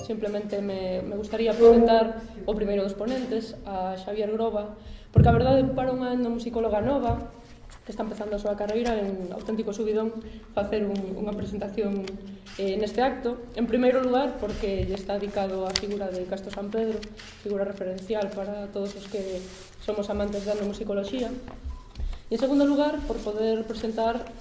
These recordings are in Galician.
Simplemente me gustaría presentar o primeiro dos ponentes, a Xavier Groba, porque a verdade para unha etnomusicóloga nova que está empezando a súa carreira en auténtico subidón facer unha presentación neste acto. En primeiro lugar, porque lle está dedicado á figura de Castro Sampedro, figura referencial para todos os que somos amantes da etnomusicoloxía. E en segundo lugar, por poder presentar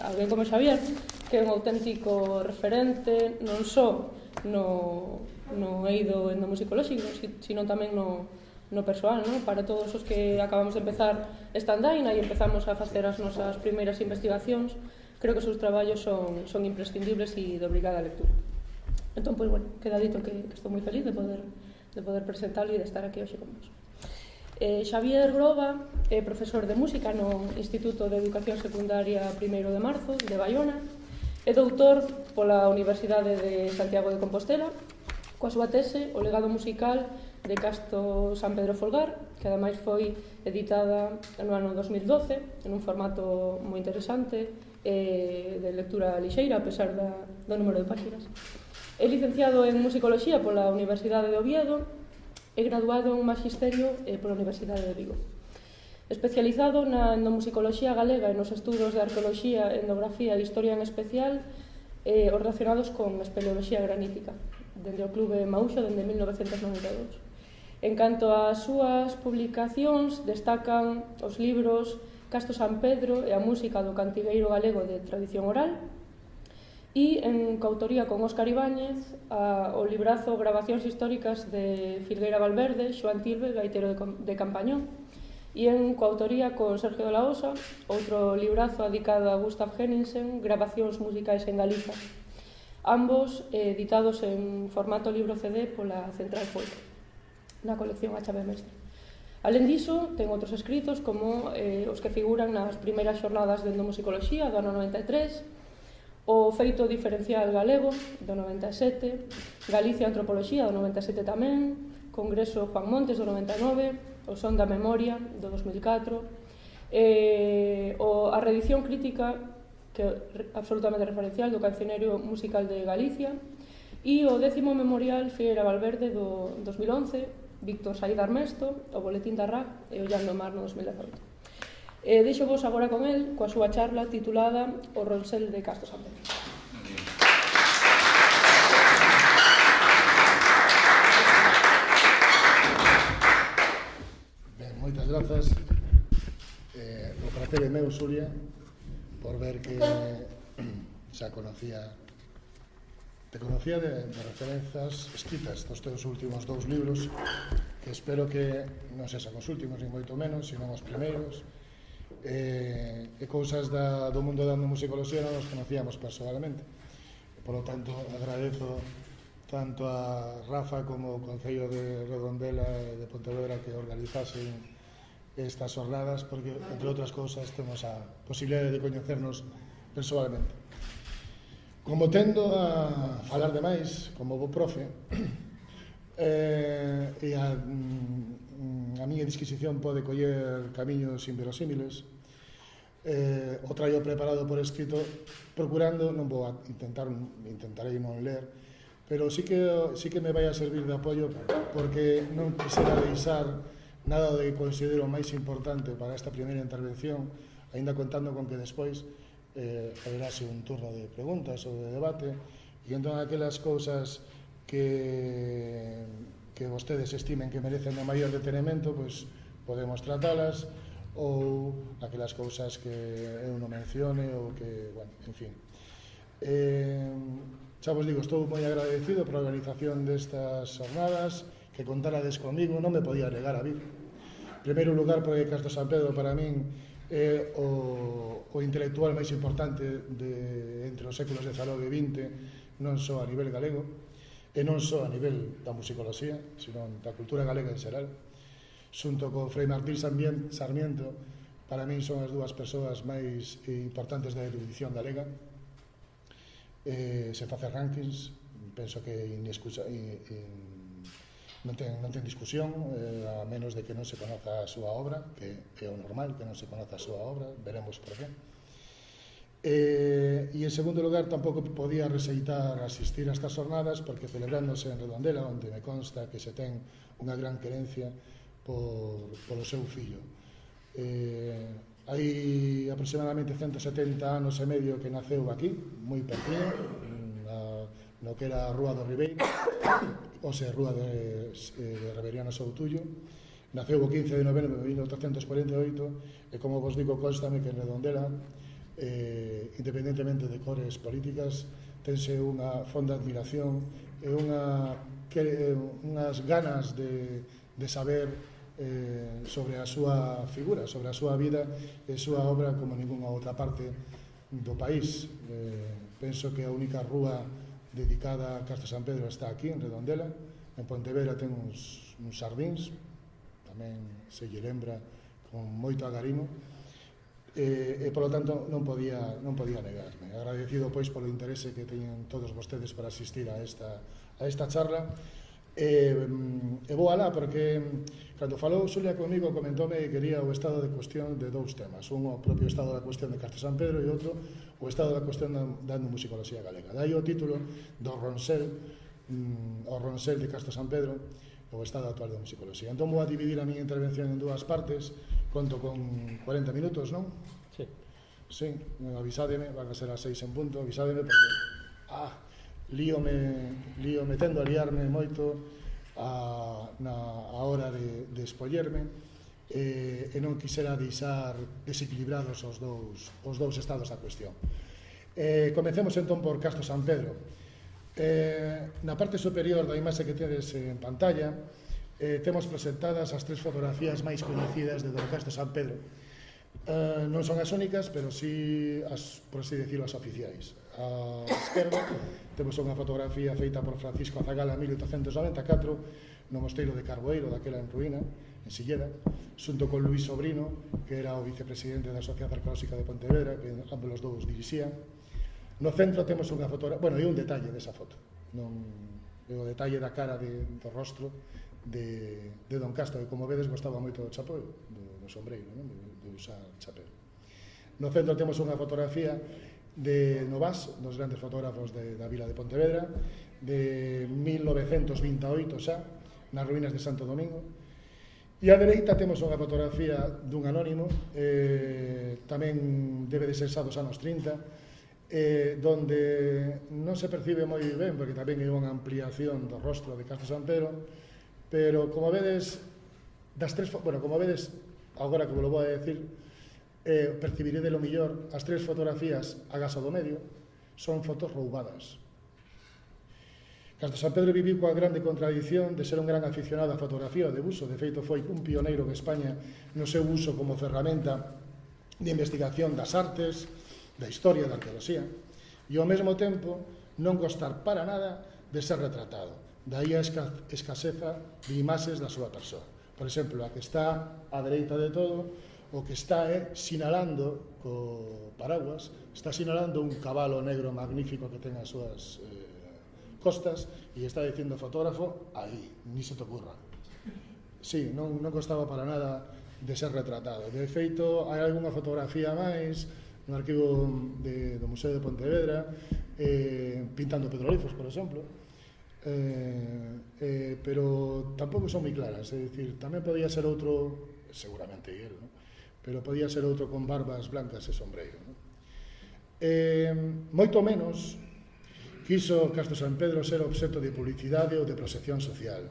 alguén como Xavier, que é un auténtico referente non só no eido etnomusicolóxico, sino tamén no persoal, non? Para todos os que acabamos de empezar esta andaina e empezamos a facer as nosas primeiras investigacións, creo que os seus traballos son imprescindibles e de obrigada lectura. Entón, pois, bueno, queda dito que estou moi feliz de poder presentarlo e de estar aquí hoxe con vos. Xavier Groba é profesor de música no Instituto de Educación Secundaria 1 de Marzo de Baiona. É doutor pola Universidade de Santiago de Compostela, coa súa tese O legado musical de Castro Sampedro Folgar, que ademais foi editada no ano 2012 en un formato moi interesante de lectura lixeira a pesar do número de páxinas. É licenciado en Musicoloxía pola Universidade de Oviedo e graduado en Magisterio pola Universidade de Vigo. Especializado na etnomusicoloxía galega e nos estudos de arqueoloxía, etnografía e historia en especial os relacionados con espeleoloxía granítica, dende o Clube Maúxo dende 1992. En canto ás súas publicacións, destacan os libros Castro Sampedro e a música do cantigueiro galego de tradición oral, e en coautoría con Óscar Ibáñez o librazo Gravacións históricas de Filgueira Valverde, Xoán Tilbe, gaitero de Campañón, e en coautoría con Sergio de la Osa, outro librazo dedicado a Gustav Henningsen, Gravacións musicais en Galiza, ambos editados en formato libro CD pola Central Folk, na colección A Chave Mestre. Alén diso, ten outros escritos como os que figuran nas primeiras xornadas de etnomusicoloxía do ano 93, o feito diferencial galego do 97, Galicia Antropoloxía do 97 tamén, Congreso Juan Montes do 99, o Son da Memoria do 2004, a reedición crítica que é absolutamente referencial do Cancioneiro Musical de Galicia e o 10º Memorial Filgueira Valverde do 2011, Víctor Saíd Armesto, o Boletín da RAC e Ollando o Mar no 2018. Deixo vos agora con el coa súa charla titulada O Ronsel de Castro Sampedro. Moitas grazas. O prazer é meu, Xulia, por ver que xa te conocía de referenzas escritas dos teus últimos 2 libros, que espero que non sexan os últimos, ni moito menos, sino os primeiros, e cousas do mundo da musicoloxía non os conocíamos personalmente. Por lo tanto, agradezo tanto a Rafa como o Concello de Redondela e de Pontevedra que organizasen estas jornadas, porque, entre outras cousas, temos a posibilidade de coñecernos personalmente. Como tendo a falar demais, como bo profe, e a miña disquisición pode coller camiños inverosímiles, o traio preparado por escrito, procurando, non vou intentarei non ler, pero sí que me vai a servir de apoio, porque non quisera deixar nada do que considero máis importante para esta primeira intervención, aínda contando con que despois haberase un turno de preguntas ou de debate, e entón aquelas cousas que vostedes estimen que merecen o maior detenimento, pois podemos tratalas, ou aquelas cousas que eu non mencione, ou que, bueno, en fin. Xa vos digo, estou moi agradecido por a organización destas jornadas, que contarades comigo, non me podía negar a vir. En primeiro lugar, porque Castro Sampedro para min é o intelectual máis importante entre os séculos XIX e XX, non só a nivel galego, e non só a nivel da musicoloxía, sino da cultura galega en xeral. Xunto con Frei Martín Sarmiento, para min son as dúas persoas máis importantes da erudición galega. Se face rankings, penso que non ten discusión, a menos de que non se conoza a súa obra, que é o normal, que non se conoza a súa obra, veremos por qué. E en segundo lugar, tampouco podía rexeitar asistir a estas jornadas, porque celebrándose en Redondela, onde me consta que se ten unha gran querencia polo seu fillo. Hai aproximadamente 170 anos e medio que naceu aquí, moi pertinho, no que era a Rúa do Ribeiro, ou se Rúa de Reveriano Soutullo. Naceu o 15 de novembro de 1848 e, como vos digo, constame que en Redondela, independentemente de cores políticas, tense unha fonda admiración e unhas ganas de saber sobre a súa figura, sobre a súa vida e a súa obra como ningunha outra parte do país. Penso que a única rúa dedicada a Castro San Pedro está aquí, en Redondela. En Pontevedra ten uns xardíns, tamén se lle lembra con moito agarimo, e polo tanto non podía negarme. Agradecido pois polo interese que teñen todos vostedes para asistir a esta charla. E vou alá porque cando falou Xulia comigo comentóme que quería o estado de cuestión de dous temas, un o propio estado da cuestión de Castro San Pedro e outro o estado da cuestión da etnomusicoloxía galega. Dai o título do Ronsel de Castro San Pedro, o estado actual da musicoloxía. Entón vou a dividir a miña intervención en dúas partes. Conto con 40 minutos, non? Sí. Sí, avisádeme, van a ser as 6 en punto, avisádeme porque líome tendo a liarme moito a hora de expollerme e non quixera deixar desequilibrados os dous estados da cuestión. Comecemos entón por Castro San Pedro. Na parte superior da imaxe que tedes en pantalla temos presentadas as 3 fotografías máis coñecidas de Don Castro San Pedro. Non son as únicas, pero sí, por así decirlo, as oficiais. A esquerda temos unha fotografía feita por Francisco Azagala en 1894 no Mosteiro de Carboeiro, daquela en ruína, en Silleda, xunto con Luís Sobrino, que era o vicepresidente da Sociedade Arqueolóxica de Pontevedra, que ambos os dous dirixían. No centro temos unha fotografía, bueno, e un detalle desa foto, o detalle da cara do rostro de Don Castro, que como vedes gostaba moito do chapéu, do sombreiro, de usar chapéu. No centro temos unha fotografía de Novás, dos grandes fotógrafos da vila de Pontevedra, de 1928 xa, nas ruínas de Santo Domingo. E á dereita temos unha fotografía dun anónimo, tamén debe de ser xa dos anos 30, donde non se percibe moi ben, porque tamén é unha ampliación do rostro de Castro San Pedro, pero como vedes, como vedes, agora que vos lo vou a decir, percibiré de lo millor, as 3 fotografías agás ao do medio son fotos roubadas. Castro San Pedro viviu coa grande contradición de ser un gran aficionado á fotografía de uso. De feito, foi un pioneiro en España no seu uso como ferramenta de investigación das artes, da historia, da arqueoloxía, e ao mesmo tempo non gostar para nada de ser retratado. Daí a escaseza de imaxes da súa persoa. Por exemplo, a que está á dereita de todo, o que está sinalando co paraguas, está sinalando un cabalo negro magnífico que ten as súas costas e está dicindo fotógrafo aí, ni se te ocurra. Sí, non costaba para nada de ser retratado. De feito, hai algunha fotografía máis no arquivo do Museo de Pontevedra pintando petrolíferos, por exemplo, pero tampouco son moi claras. É dicir, tamén podía ser outro, seguramente él, ¿no? Pero podía ser outro con barbas blancas e sombreiro, ¿no? Moito menos quiso Castro San Pedro ser obxecto de publicidade ou de proxección social.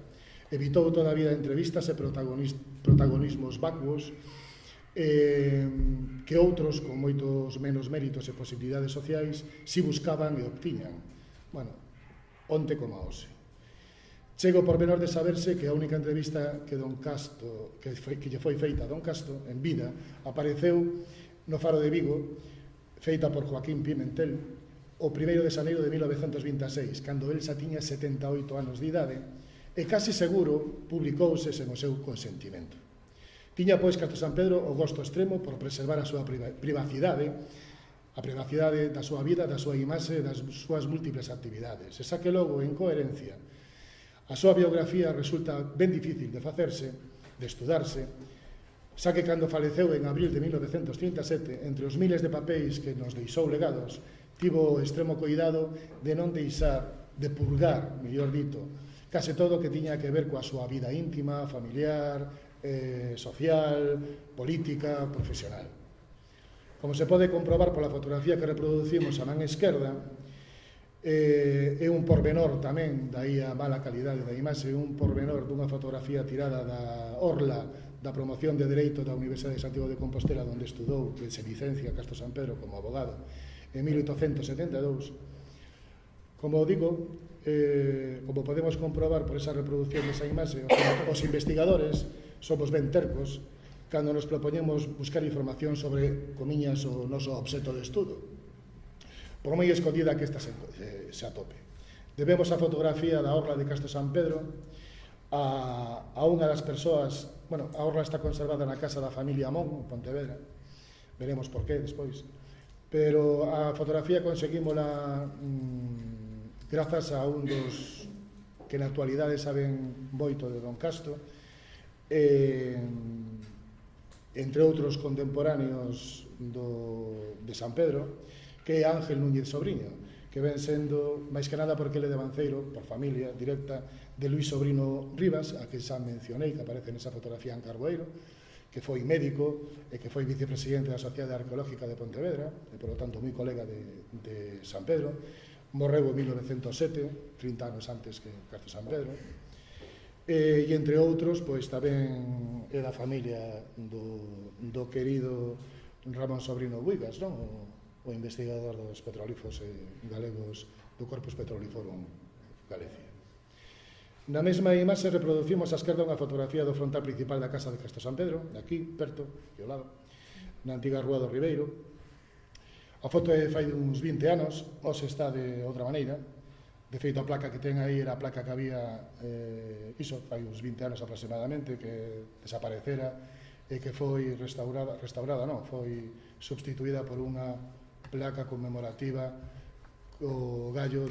Evitou toda a vida entrevistas e protagonismos vacuos que outros con moitos menos méritos e posibilidades sociais si buscaban e obtiñan. Bueno, onte como hoxe. Chego por menor de saberse que a única entrevista que Don Castro, que lle foi feita a Don Castro en vida, apareceu no Faro de Vigo, feita por Joaquín Pimentel, o 1 de xaneiro de 1926, cando el xa tiña 78 anos de idade, e casi seguro publicouse sen o seu consentimento. Tiña, pois, Castro San Pedro o gosto extremo por preservar a súa privacidade, a privacidade da súa vida, da súa imaxe e das súas múltiples actividades. E xa que logo, en coherencia, A súa biografía resulta ben difícil de facerse, de estudarse, xa que cando faleceu en abril de 1937, entre os miles de papéis que nos deixou legados, tivo extremo cuidado de non deixar, de purgar, mellor dito, case todo o que tiña que ver coa súa vida íntima, familiar, social, política, profesional. Como se pode comprobar pola fotografía que reproducimos a man esquerda, é un pormenor tamén, daí a mala calidade da imaxe, un pormenor dunha fotografía tirada da orla da promoción de Dereito da Universidade de Santiago de Compostela, onde estudou, que se licencia Castro Sampedro como abogado en 1872. Como digo, como podemos comprobar por esa reproducción desa imaxe, os investigadores somos ben tercos cando nos propoñemos buscar información sobre, comiñas, o noso obxecto de estudo, por moi escondida que esta se atope. Debemos a fotografía da orla de Castro Sampedro a unha das persoas, bueno, a orla está conservada na casa da familia Amón, en Pontevedra, veremos por qué despois, pero a fotografía conseguímola grazas a un dos que na actualidade saben moito de Don Castro, entre outros contemporáneos de San Pedro, que é Ángel Núñez Sobriño, que ven sendo, máis que nada porque ele é de Banceiro, por familia directa, de Luis Sobrino Rivas, a que xa mencionei, que aparece nesa fotografía en Carboeiro, que foi médico e que foi vicepresidente da Sociedade Arqueológica de Pontevedra, e, por lo tanto, moi colega de San Pedro. Morreu en 1907, 30 anos antes que Castro Sampedro. E, entre outros, pois tamén é da familia do querido Ramón Sobrino Buigas, non? O investigador dos petrolíferos galegos do Corpus Petroliferum Galicia. Na mesma imaxe reproducimos a esquerda unha fotografía do frontal principal da casa de Castro Sampedro, aquí, perto, aquí ao lado, na antiga Rúa do Ribeiro. A foto é fai uns 20 anos, hoxe está de outra maneira. De feito, a placa que ten aí era a placa que había, fai uns 20 anos aproximadamente, que desaparecera e que foi restaurada, foi substituída por unha placa conmemorativa o gallo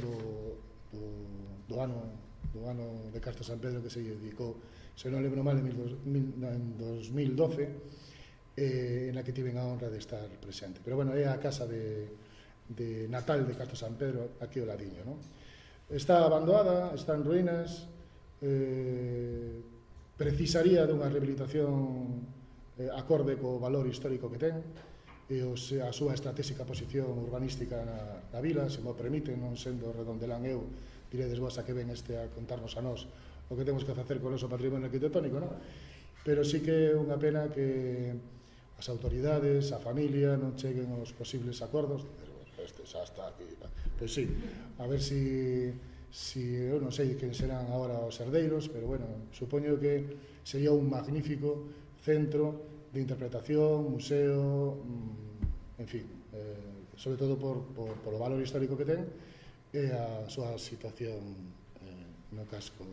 do ano de Castro Sampedro, que se dedicou, se non lembro mal, en 2012, en la que tiven a honra de estar presente. Pero, bueno, é a casa de natal de Castro Sampedro, aquí ao ladiño, non? Está abandonada, está en ruínas, precisaría dunha rehabilitación acorde co valor histórico que ten, e a súa estratégica posición urbanística na vila, se mo permiten, non sendo redondelán eu, diredes vos a que ven este a contarnos a nós o que temos que facer con o noso patrimonio arquitectónico, non? Pero sí que é unha pena que as autoridades, a familia, non cheguen aos posibles acordos. Este xa está aquí. Pois sí, a ver si eu non sei quen serán agora os herdeiros, pero, bueno, supoño que sería un magnífico centro de interpretación, museo, en fin, sobre todo por o valor histórico que ten e a súa situación no casco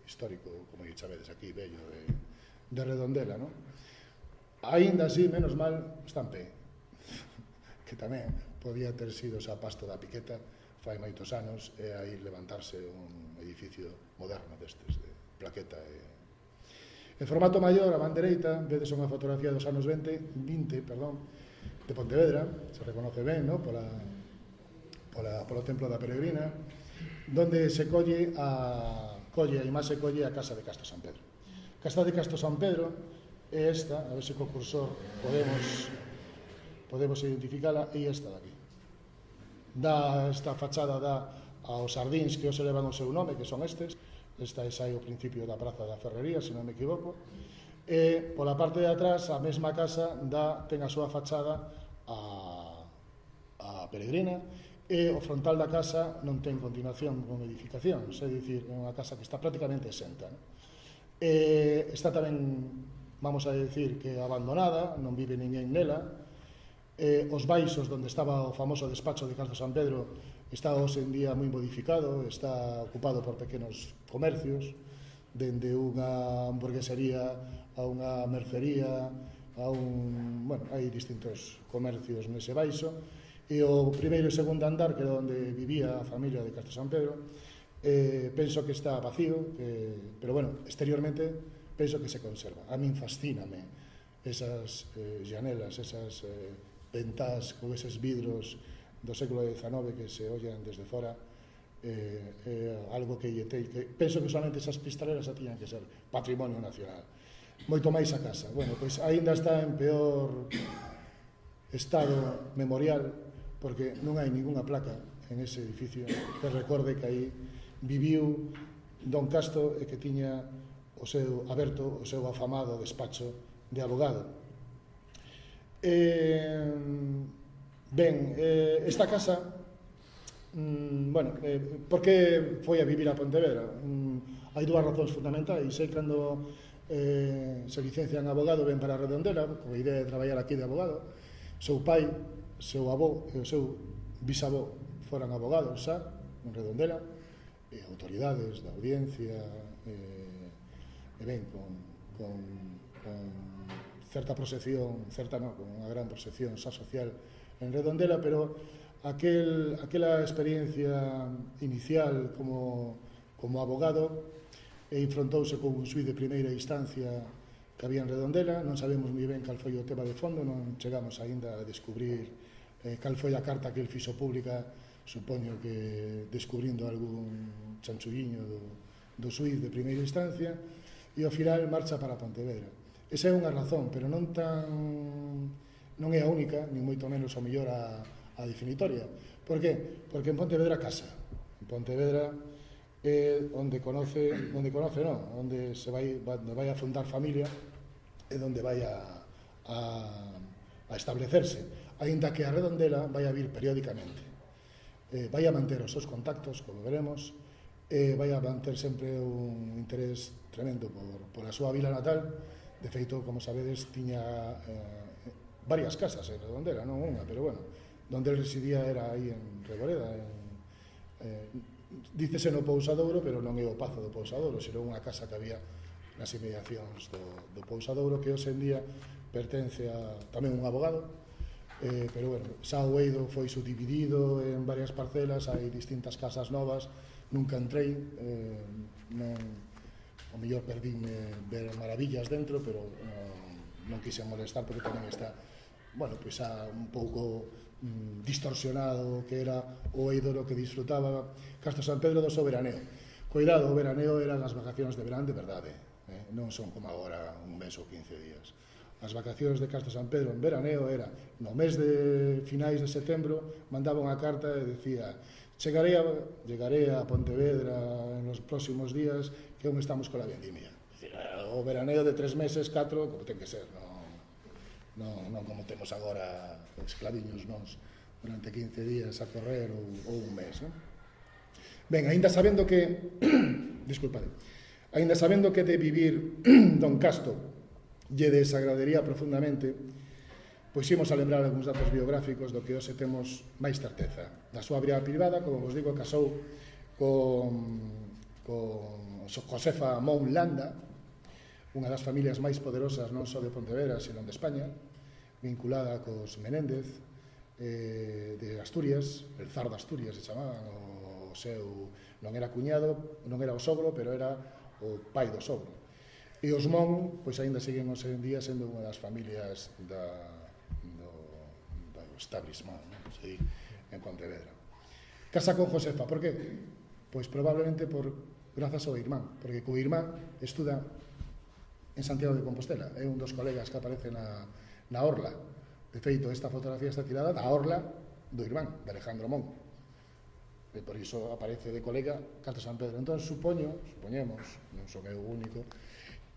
histórico, como lle chavedes aquí, bello, de Redondela, non? Aínda así, menos mal, está en pé, que tamén podía ter sido xa pasto da Piqueta fai moitos anos e aí levantarse un edificio moderno destes, de plaqueta e... En formato maior, a man dereita, vedes unha fotografía dos anos 20, de Pontevedra, se reconoce ben, no? Polo templo da Peregrina, donde se colle a casa de Castro Sampedro. A casa de Castro Sampedro é esta, a ver se co cursor podemos identificala, e esta daqui. Esta fachada dá aos sardíns que os elevan o seu nome, que son estes. Esta é aí o principio da Praza da Ferrería, se non me equivoco. E pola parte de atrás, a mesma casa ten a súa fachada a Peregrina, e o frontal da casa non ten continuación con edificacións, é dicir, é unha casa que está prácticamente exenta. Está tamén, vamos a decir, que abandonada, non vive ninguén nela. Os baixos, onde estaba o famoso despacho de Castro Sampedro, está hoxe en día moi modificado, está ocupado por pequenos comercios, dende unha hamburguesería a unha mercería, hai distintos comercios nese baixo, e o primeiro e segundo andar, que era onde vivía a familia de Castro Sampedro, penso que está vacío, pero bueno, exteriormente penso que se conserva. A min fascíname esas llanelas, esas ventás con eses vidros do século XIX que se ollan desde fora, algo que penso que solamente esas cristaleras xa tiñan que ser patrimonio nacional. Moito máis a casa. Bueno, pois aínda está en peor estado memorial, porque non hai ningunha placa en ese edificio que recorde que aí viviu Don Casto e que tiña o seu aberto, o seu afamado despacho de abogado. Esta casa, por que foi a vivir a Pontevedra? Hai dúas razóns fundamentais. Cando se licencia en abogado, ven para Redondela, coa idea de traballar aquí de abogado. Seu pai, seu avó e o seu bisavó foran abogados xa, en Redondela, e autoridades da audiencia, e ben, con certa proxección, con unha gran proxección xa social en Redondela, pero aquela experiencia inicial como abogado enfrontouse con un xuiz de primeira instancia que había en Redondela. Non sabemos moi ben cal foi o tema de fondo, non chegamos aínda a descubrir cal foi a carta que el fixo pública, supoño que descubrindo algún chanchulliño do xuiz de primeira instancia, e ao final marcha para Pontevedra. Esa é unha razón, pero non é a única, nin moito menos o mellor a definitoria. Por que? Porque en Pontevedra casa. En Pontevedra é onde vai a fundar familia, é onde vai a establecerse, aínda que a Redondela vai a vir periódicamente. Vai a manter os seus contactos, como veremos, vai a manter sempre un interés tremendo por a súa vila natal. De feito, como sabedes, tiña varias casas en Redondela, non unha, pero bueno, donde el residía era aí en Reboreda. Dícese no Pousadouro, pero non é o Pazo do Pousadouro, senón unha casa que había nas inmediacións do Pousadouro, que hoxe en día pertence a tamén un abogado, pero bueno, xa o eido foi subdividido en varias parcelas, hai distintas casas novas, nunca entrei, o mellor perdíme ver maravillas dentro, pero non quise molestar porque tamén está, bueno, pois xa un pouco distorsionado que era o eido que disfrutaba Castro San Pedro do seu veraneo. Cuidado, o veraneo eran as vacacións de verán de verdade, non son como agora un mes ou 15 días. As vacacións de Castro San Pedro en veraneo era no mes de finais de setembro, mandaba unha carta e decía: chegaré a Pontevedra en os próximos días, que aún estamos con la vendimia. O veraneo de 3 meses, 4, como ten que ser, non como temos agora esclaviños nós durante 15 días a correr ou un mes. Ben, aínda sabendo que de vivir Don Casto lle desagradaría profundamente, pois imos a lembrar algúns datos biográficos do que hoxe temos máis certeza. Da súa vida privada, como vos digo, casou con Josefa Mon Landa, unha das familias máis poderosas non só de Pontevedra, senón de España, vinculada cos Menéndez de Asturias, el zar de Asturias se chamaban, o seu, non era cuñado, non era o sogro, pero era o pai do sogro. E os Mon, pois aínda siguen hoxe en día sendo unha das familias do establishment, en Pontevedra. Casa con Josefa, por que? Pois probablemente grazas ao irmán, porque co irmán estuda en Santiago de Compostela, é un dos colegas que aparece na orla. De feito, esta fotografía está tirada da orla do irmán, de Alejandro Mon, e por iso aparece de colega Castro San Pedro. Entón, supoñemos, non son eu o único,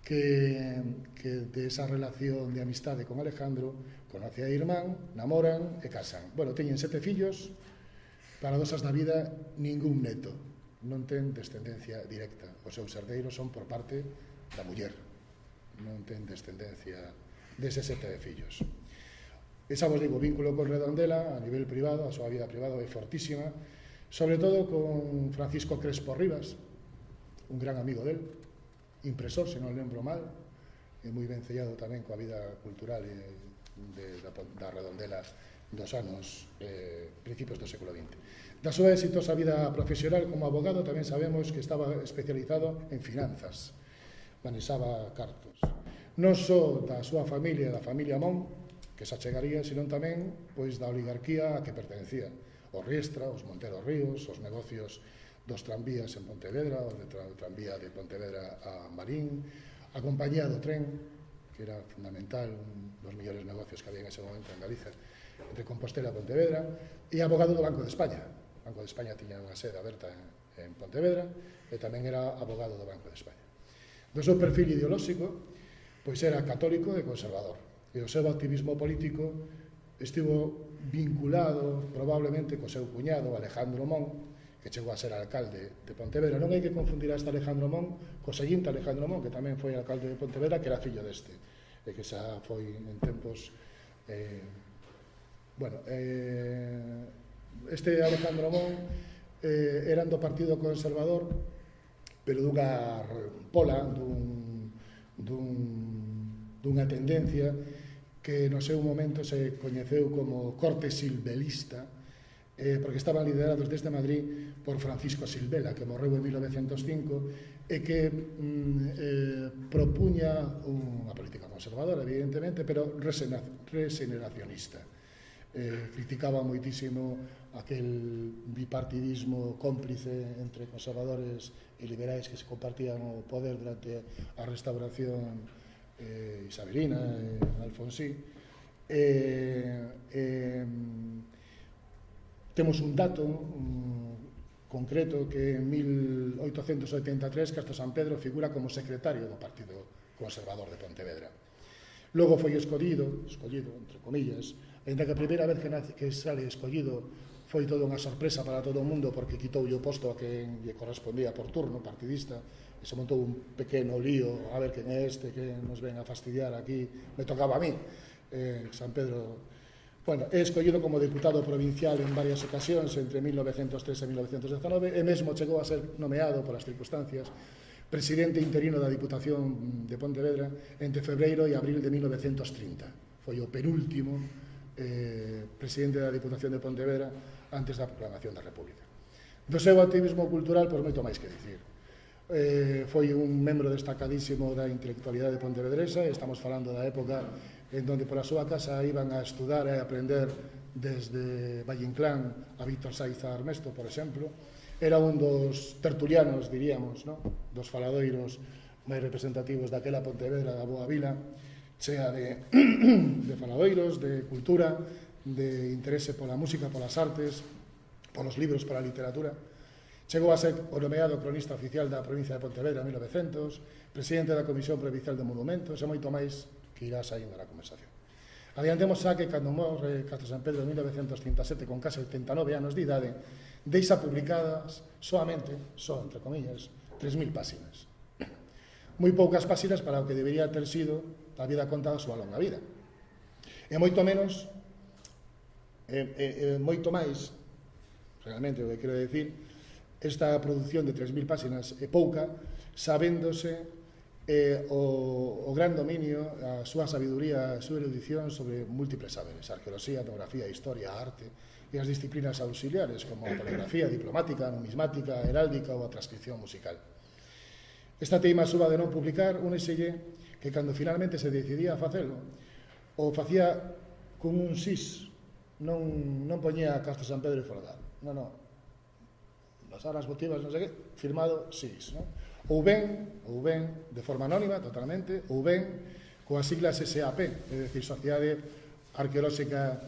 que de esa relación de amistade con Alejandro conoce a irmán, namoran e casan. Bueno, teñen 7 fillos, paradosas da vida, ningún neto, non ten descendencia directa. Os seus herdeiros son por parte da muller, non ten descendencia deses 7 fillos. E xa vos digo, o vínculo con Redondela a nivel privado, a súa vida privada é fortísima, sobre todo con Francisco Crespo Rivas, un gran amigo del, impresor, se non lembro mal, e moi vencellado tamén coa vida cultural da Redondela dos anos principios do século XX. Da súa exitosa vida profesional como abogado tamén sabemos que estaba especializado en finanzas, manexaba cartos. Non só da súa familia, da familia Mon, que se achegaría, senón tamén pois da oligarquía a que pertencía, os Riestra, os Montero Ríos, os negocios dos tranvías en Pontevedra, o de tranvía de Pontevedra a Marín, a compañía do tren, que era fundamental, un dos mellores negocios que había en ese momento en Galicia, entre Compostela e Pontevedra, e abogado do Banco de España. O Banco de España tiña unha sede aberta en Pontevedra e tamén era abogado do Banco de España. Do seu perfil ideolóxico, pois era católico e conservador, e o seu activismo político estivo vinculado probablemente co seu cuñado Alejandro Mon, que chegou a ser alcalde de Pontevedra. Non hai que confundir a este Alejandro Mon co seguinte Alejandro Mon, que tamén foi alcalde de Pontevedra, que era fillo deste, e que xa foi en tempos... Este Alejandro Mon eran do Partido Conservador, pero dunha pola, dunha tendencia que no seu momento se coñeceu como corte silvelista, porque estaban liderados desde Madrid por Francisco Silvela, que morreu en 1905 e que propuña unha política conservadora, evidentemente, pero regeneracionista. Criticaba moitísimo aquel bipartidismo cómplice entre conservadores e liberais que se compartían o poder durante a restauración isabelina e alfonsí. Temos un dato concreto que en 1883 Castro Sampedro figura como secretario do Partido Conservador de Pontevedra. Logo foi escollido, entre comillas, ainda que a primeira vez que sale escollido foi toda unha sorpresa para todo o mundo porque quitoulle o posto a quen lle correspondía por turno, partidista, e se montou un pequeno lío, a ver quen é este que nos ven a fastidiar aquí, me tocaba a mí, San Pedro. Bueno, é escollido como diputado provincial en varias ocasións entre 1903 e 1919 e mesmo chegou a ser nomeado polas circunstancias presidente interino da Diputación de Pontevedra entre febreiro e abril de 1930. Foi o penúltimo presidente da Diputación de Pontevedra antes da proclamación da República. Do seu activismo cultural, pois moito máis que dicir. Foi un membro destacadísimo da intelectualidade pontevedresa, estamos falando da época en donde pola súa casa iban a estudar e a aprender desde Valle Inclán a Víctor Saiz Armesto, por exemplo. Era un dos tertulianos, diríamos, ¿no? Dos faladoiros máis representativos daquela Pontevedra da Boa Vila, chea de faladoiros, de cultura, de interese pola música, polas artes, polos libros, pola literatura. Chegou a ser o nomeado cronista oficial da provincia de Pontevedra en 1900, presidente da Comisión Provincial de Monumentos e moito máis que irá saindo na conversación. Adiantemos xa que cando morre Castro Sampedro en 1937 con case 89 anos de idade, deixa publicadas soamente, entre comillas, 3.000 páxinas. Moi poucas páxinas para o que debería ter sido a vida contada a súa longa vida. E moito menos, moito máis, realmente o que quero decir, esta produción de 3.000 páxinas é pouca, sabéndose o gran dominio, a súa sabiduría, a súa erudición sobre múltiples saberes, arqueoloxía, etnografía, historia, arte e as disciplinas auxiliares como a poligrafía, diplomática, numismática, heráldica ou a transcripción musical. Esta teima súa de non publicar úneselle que cando finalmente se decidía a facelo, o facía con un sis, non poñía Castro Sampedro e Folgar, non, as aras votivas, non sei que, firmado sis, non? Ou ben, de forma anónima, totalmente, ou ben, coas siglas SAP, é dicir, Sociedade Arqueolóxica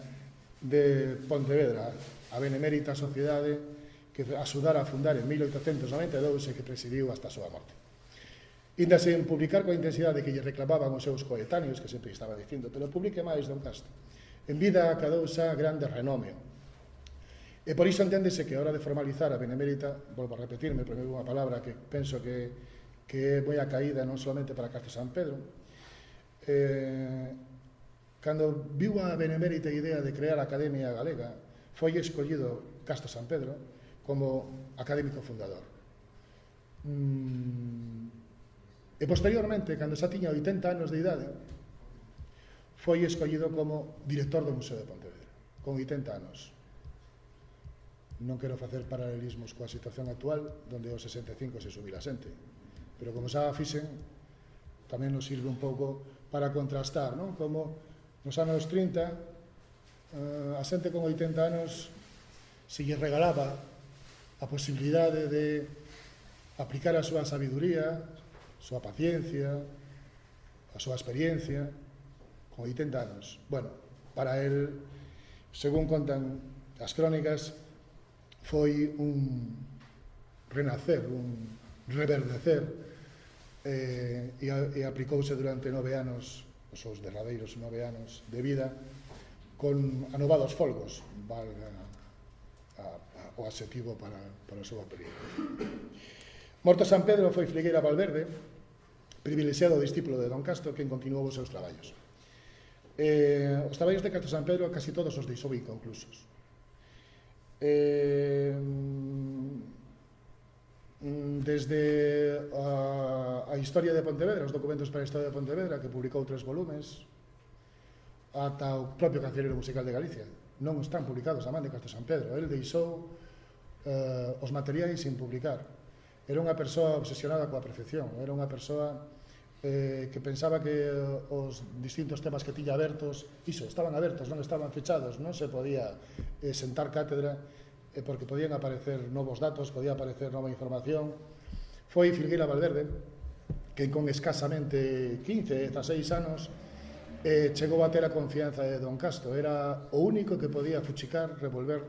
de Pontevedra, a benemérita sociedade que axudara a fundar en 1892 e que presidiu hasta a súa morte. Inda sen publicar coa intensidade que lle reclamaban os seus coetáneos, que sempre estaba dicindo, pero publique máis, don Castro. En vida acadou xa grande renome. E por iso enténdese que a hora de formalizar a benemérita, volvo a repetirme, pero é unha palabra que penso que é moi a caída non solamente para Castro Sampedro. Cando viu a benemérita idea de crear a Academia Galega, foi escollido Castro Sampedro como académico fundador. E posteriormente, cando xa tiña 80 anos de idade, foi escollido como director do Museo de Pontevedra. con 80 anos. Non quero facer paralelismos coa situación actual, onde aos 65 se subirá xente, pero como xa fixen, tamén nos sirve un pouco para contrastar, non? Como nos anos 30 a xente con 80 anos se lle regalaba a posibilidade de aplicar a súa sabiduría, a súa paciencia, a súa experiencia, con 80 anos. Bueno, para el, según contan as crónicas, foi un renacer, un reverdecer, e aplicouse durante 9 anos, os seus derradeiros 9 anos de vida, con anovados folgos, valga o adxetivo para o seu apelido. Morto San Pedro, foi Filgueira Valverde, privilexiado discípulo de Don Castro, quen continuou os seus traballos. Os traballos de Castro San Pedro casi todos os deixou inconclusos. Desde a historia de Pontevedra, os documentos para a historia de Pontevedra, que publicou 3 volumes, ata o propio Cancioneiro Musical de Galicia, non están publicados a man de Castro San Pedro. El deixou os materiais sin publicar. Era unha persoa obsesionada coa perfección, era unha persoa que pensaba que os distintos temas que tiña abertos, estaban abertos, non estaban fechados, non se podía sentar cátedra, porque podían aparecer novos datos, podía aparecer nova información. Foi Filgueira Valverde, que con escasamente 15, 16 anos, chegou a ter a confianza de Don Castro. Era o único que podía fuchicar, revolver,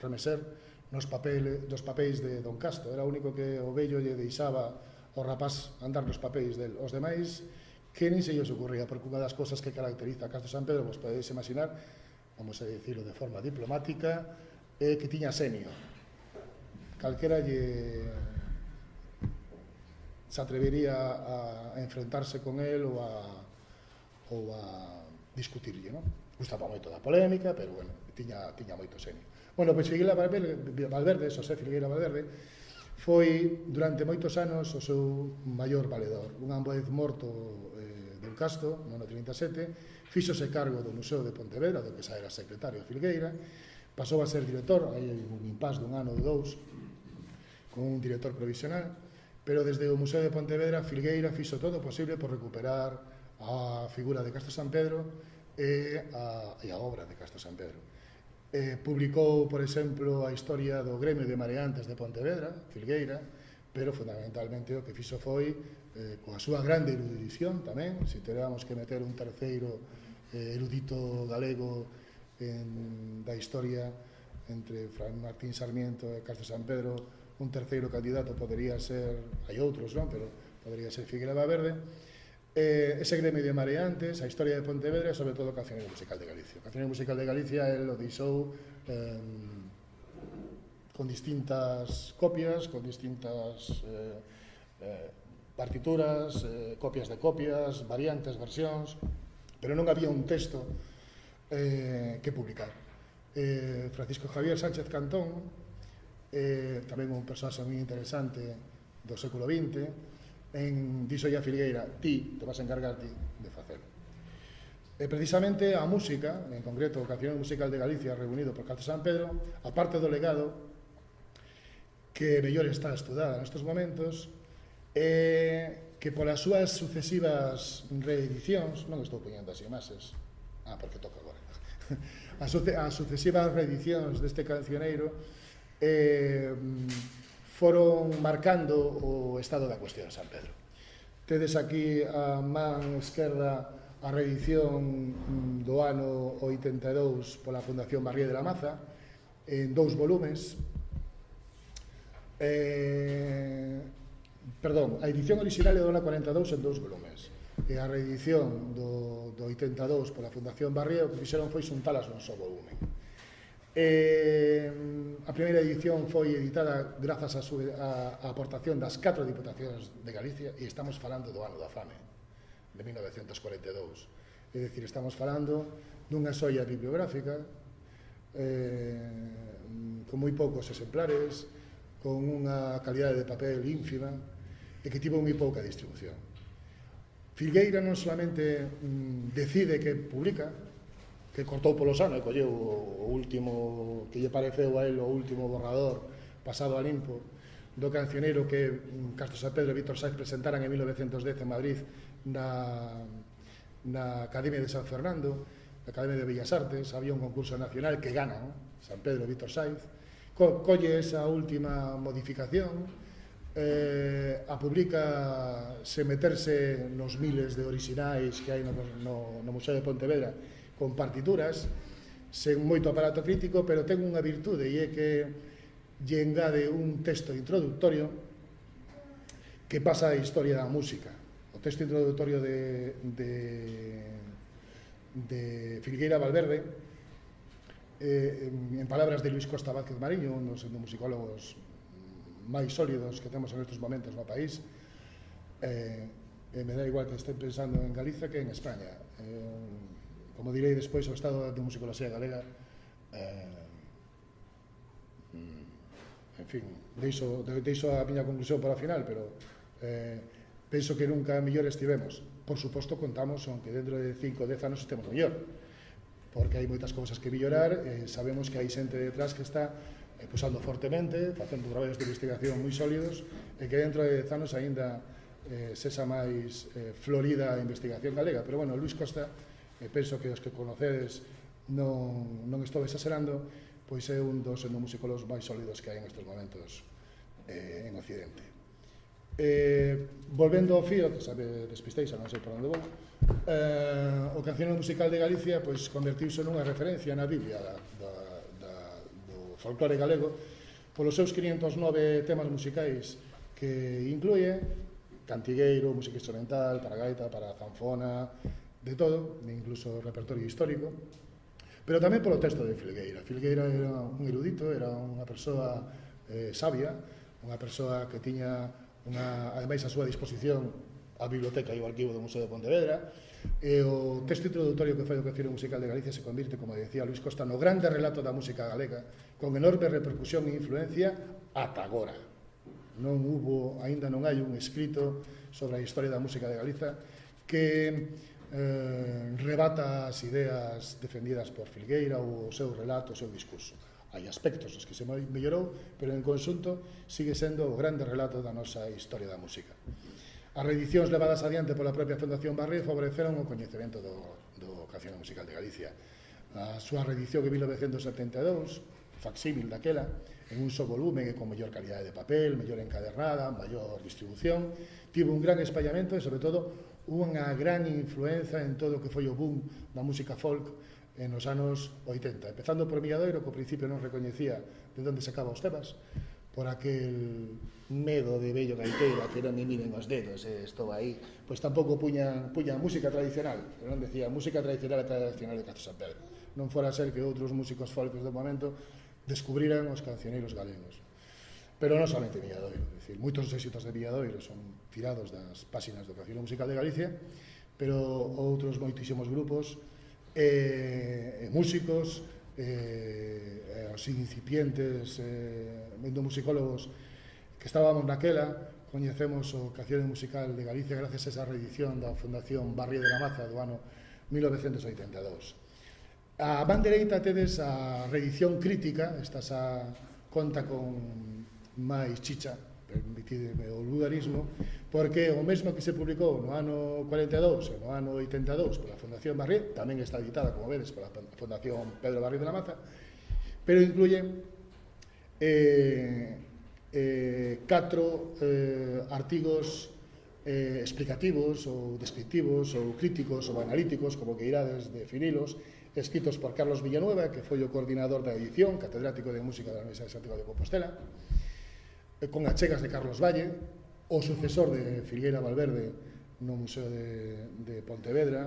remeser dos papéis de Don Castro. Era o único que o vello lle deixaba o rapaz andar nos papéis del. Os demais, que nin se lles ocurría, porque unha das cosas que caracteriza a Castro San Pedro, vos podedes imaginar, vamos a dicirlo de forma diplomática, é que tiña senio. Calquera se atrevería a enfrentarse con él ou a discutirlle, non? Gustaba moito da polémica, pero, bueno, tiña moito senio. Bueno, pois Filgueira Valverde, Xosé Filgueira Valverde, foi durante moitos anos o seu maior valedor. Unha vez morto Don Castro, no ano 37, fíxose cargo do Museo de Pontevedra, do que xa era secretario Filgueira, pasou a ser director, hai un impás dun ano ou dous, con un director provisional, pero desde o Museo de Pontevedra Filgueira fixo todo o posible por recuperar a figura de Castro San Pedro e a obra de Castro San Pedro. Publicou, por exemplo, a historia do gremio de mareantes de Pontevedra, Filgueira, pero fundamentalmente o que fixo foi, coa súa grande erudición tamén, se teramos que meter un terceiro erudito galego da historia entre Fran Martín Sarmiento e Castro San Pedro, un terceiro candidato podería ser, hai outros, non? Pero podería ser Filgueira Valverde. Ese gremio de mareantes, a historia de Pontevedra e sobre todo o Cancioneiro Musical de Galicia. O Cancioneiro Musical de Galicia el o deixou con distintas copias, con distintas partituras, copias de copias, variantes, versións, pero non había un texto que publicar. Francisco Javier Sánchez Cantón, tamén un personaxe moi interesante do século XX, dixo a Filgueira, ti te vas a encargar ti de facelo. Precisamente a música, en concreto o Cancioneiro Musical de Galicia reunido por Castro San Pedro, aparte do legado que mellor está estudada nestes momentos, que polas súas sucesivas reedicións, non estou poñendo as imaxes, porque toca agora, as sucesivas reedicións deste cancioneiro foron marcando o estado da cuestión de San Pedro. Tedes aquí a man esquerda a reedición do ano 82 pola Fundación Barrié de la Maza, en 2 volumes. Perdón, a edición original é do ano 42 en 2 volumes. E a reedición do 82 pola Fundación Barrié, o que fixeron foi xuntalas nun só volumen. A primeira edición foi editada grazas á aportación das 4 diputacións de Galicia e estamos falando do ano da fame de 1942, é dicir, estamos falando dunha xoia bibliográfica con moi poucos exemplares, con unha calidade de papel ínfima e que tivo moi pouca distribución. Filgueira non solamente decide que publica, que cortou polo sano e colleu o último que lle pareceu a él o último borrador pasado a limpo do cancioneiro que Castro San Pedro e Víctor Saiz presentaran en 1910 en Madrid na Academia de San Fernando, na Academia de Bellas Artes. Había un concurso nacional que gana, ¿no? San Pedro e Víctor Saiz, colle esa última modificación, a publica sen meterse nos miles de orixinais que hai no Museo de Pontevedra con partituras, sen moito aparato crítico, pero ten unha virtude e é que lle engade un texto introductorio que pasa a historia da música. O texto introductorio de Filgueira Valverde, en palabras de Luis Costa Vázquez Mariño, un dos musicólogos máis sólidos que temos en estes momentos no país, me dá igual que estén pensando en Galicia que en España. Como direi despois, o estado de musicología galega, en fin, deixo a miña conclusión para o final, pero penso que nunca mellor estivemos. Por suposto, contamos con que dentro de 5 ou 10 anos estemos mellor, porque hai moitas cousas que mellorar, sabemos que hai xente detrás que está pusando fortemente, facendo traballos de investigación moi sólidos, e que dentro de 10 anos aínda sexa máis florida a investigación galega. Pero, bueno, Luis Costa, penso que os que conocedes non estou exagerando, pois é un dos etnomusicólogos máis sólidos que hai en estes momentos en Occidente. Volvendo ao fío, que sabe, despisteis, non sei por onde vou, o cancioneiro musical de Galicia pois convertiuse nunha referencia na Biblia do folclore galego polos seus 509 temas musicais que incluye cantigueiro, música instrumental, para gaita, para zanfona, de todo, incluso repertorio histórico, pero tamén polo texto de Filgueira. Filgueira era un erudito, era unha persoa sabia, unha persoa que tiña ademais a súa disposición a biblioteca e o arquivo do Museo de Pontevedra, e o texto introductorio que fai o Cancioneiro Musical de Galicia se convirte, como decía Luis Costa, no grande relato da música galega, con enorme repercusión e influencia ata agora. Aínda non hai un escrito sobre a historia da música de Galiza que rebata as ideas defendidas por Filgueira ou o seu relato, o seu discurso. Hai aspectos os que se mellorou, pero en conxunto sigue sendo o grande relato da nosa historia da música. As reedicións levadas adiante pola propia Fundación Barrié favoreceron o coñecemento do Cancioneiro Musical de Galicia. A súa reedición en 1972, facsímil daquela, en un só volumen e con mellor calidade de papel, mellor encadernada, maior distribución, tivo un gran espallamento e, sobre todo, unha gran influenza en todo o que foi o boom da música folk nos anos 80. Empezando por Milladoiro, que ao principio non recoñecía de onde sacaba os temas, por aquel medo de vello gaiteiro a que non me miren os dedos, estou aí, pois tampouco puña música tradicional, pero non decía música tradicional de Castro San Pedro. Non fora a ser que outros músicos folcos do momento descubriran os cancioneiros galegos. Pero non somente Milladoiro, é dicir, moitos dos éxitos de Milladoiro son tirados das páxinas do Cancioneiro Musical de Galicia, pero outros moitísimos grupos músicos, os incipientes musicólogos que estábamos naquela, coñecemos o Cancioneiro Musical de Galicia gracias a esa reedición da Fundación Barrié de la Maza do ano 1982. A man dereita tedes a reedición crítica, esta conta con máis chicha, permitideme o vulgarismo, porque o mesmo que se publicou no ano 42 e no ano 82 pola Fundación Barrié, tamén está editada, como vedes, pola Fundación Pedro Barrié de la Maza, pero incluye 4 artigos explicativos ou descriptivos ou críticos ou analíticos, como que irades definilos, escritos por Carlos Villanueva, que foi o coordinador da edición, catedrático de música da Universidade de Santiago de Compostela, con achegas de Carlos Valle, o sucesor de Filgueira Valverde no Museo de Pontevedra,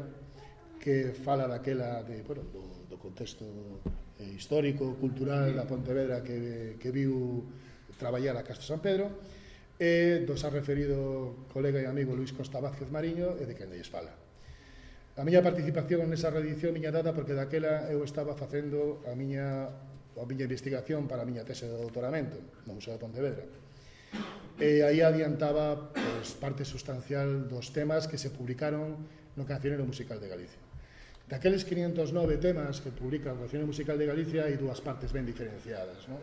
que fala daquela do contexto histórico, cultural da Pontevedra que viu traballar a Castro San Pedro, e do xa referido colega e amigo Luis Costa Vázquez Mariño, e de quen lles fala. A miña participación nesa reedición miña dada porque daquela eu estaba facendo a miña investigación para a miña tese de doutoramento no Museo de Pontevedra. E aí adiantaba parte sustancial dos temas que se publicaron no Cancioneiro Musical de Galicia. Daqueles 509 temas que publica o Consello Musical de Galicia hai dúas partes ben diferenciadas, non?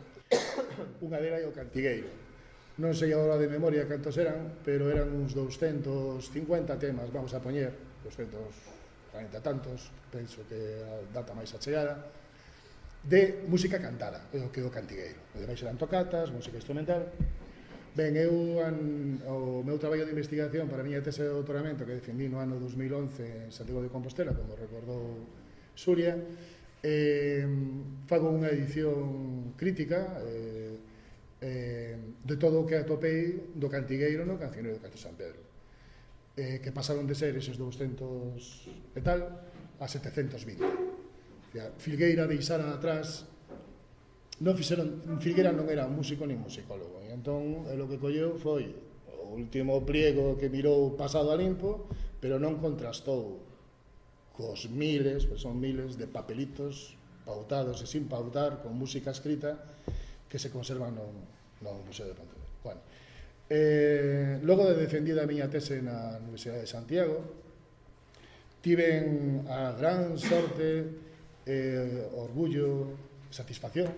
Unha dela é o Cantigueiro. Non sei agora de memoria cantos eran, pero eran uns 250 temas, vamos a poñer, 240 tantos, penso que a data máis achegada, de música cantada, é o que é o Cantigueiro. E demais eran tocatas, música instrumental. Ben, o meu traballo de investigación para a miña tese de doutoramento que defendí no ano 2011 en Santiago de Compostela, como recordou Xulia, fago unha edición crítica de todo o que atopei do Cantigueiro no Cancioneiro do Castro San Pedro, que pasaron de ser eses 200 e tal a 720. Filgueira deixara atrás, Filgueira non era músico nin musicólogo, e entón o que colleu foi o último pliego que mirou pasado a limpo, pero non contrastou cos miles, pois son miles de papelitos pautados e sin pautar, con música escrita, que se conservan no Museo de Pontevedra. Bueno, logo de defendida a miña tese na Universidade de Santiago, tiven a gran sorte, orgullo, satisfacción,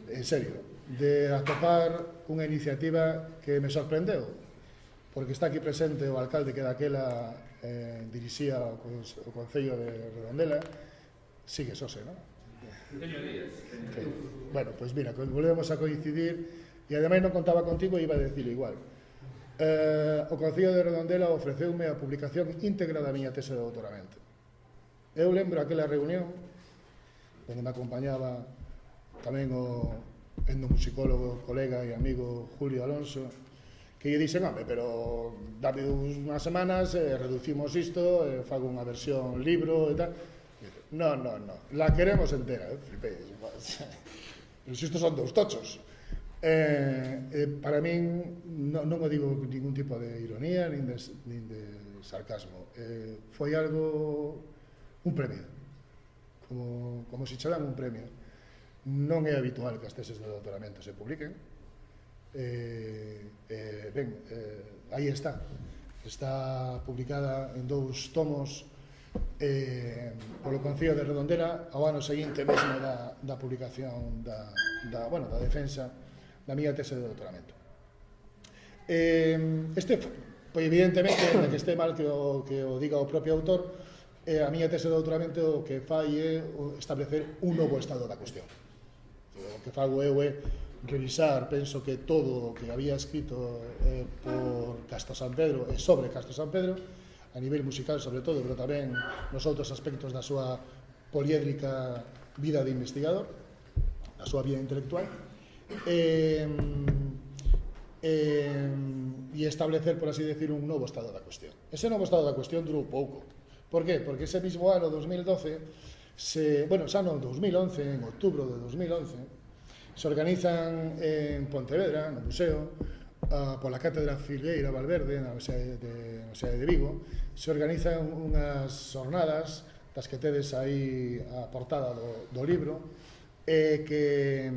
en serio, de atopar unha iniciativa que me sorprendeu, porque está aquí presente o alcalde que daquela dirixía o Concello de Redondela, sigue Xose, non? Teño días. Bueno, pois mira, volvemos a coincidir, e ademais non contaba contigo e iba a decir igual. O Concello de Redondela ofreceume a publicación íntegra da miña tese de doutoramento. Eu lembro aquela reunión onde me acompañaba tamén o etnomusicólogo, colega e amigo Julio Alonso, que lle dixen, home, pero dame unhas semanas, reducimos isto, fago unha versión libro e tal. No, la queremos entera, flipei. Pero se isto son dous tochos. Para min, non o digo con ningún tipo de ironía, nin de sarcasmo. Foi algo, un premio. Como se che dan un premio. Non é habitual que as teses de doutoramento se publiquen. Aí está publicada en 2 tomos polo Concello de Redondela ao ano seguinte mesmo da publicación da defensa da miña tese de doutoramento. Evidentemente, que este mal que o diga o propio autor, a miña tese de doutoramento o que fai é establecer un novo estado da cuestión. O que fago eu é revisar, penso que todo o que había escrito por Castro San Pedro e sobre Castro San Pedro, a nivel musical sobre todo, pero tamén nos outros aspectos da súa poliédrica vida de investigador, da súa vida intelectual, e establecer, por así decir, un novo estado da cuestión. Ese novo estado da cuestión durou pouco. Por qué? Porque ese mismo ano 2012, xa no 2011, en outubro de 2011, se organizan en Pontevedra, no museo, pola Cátedra Filgueira Valverde, na Universidade de Vigo, se organizan unhas jornadas das que tedes aí a portada do libro, e que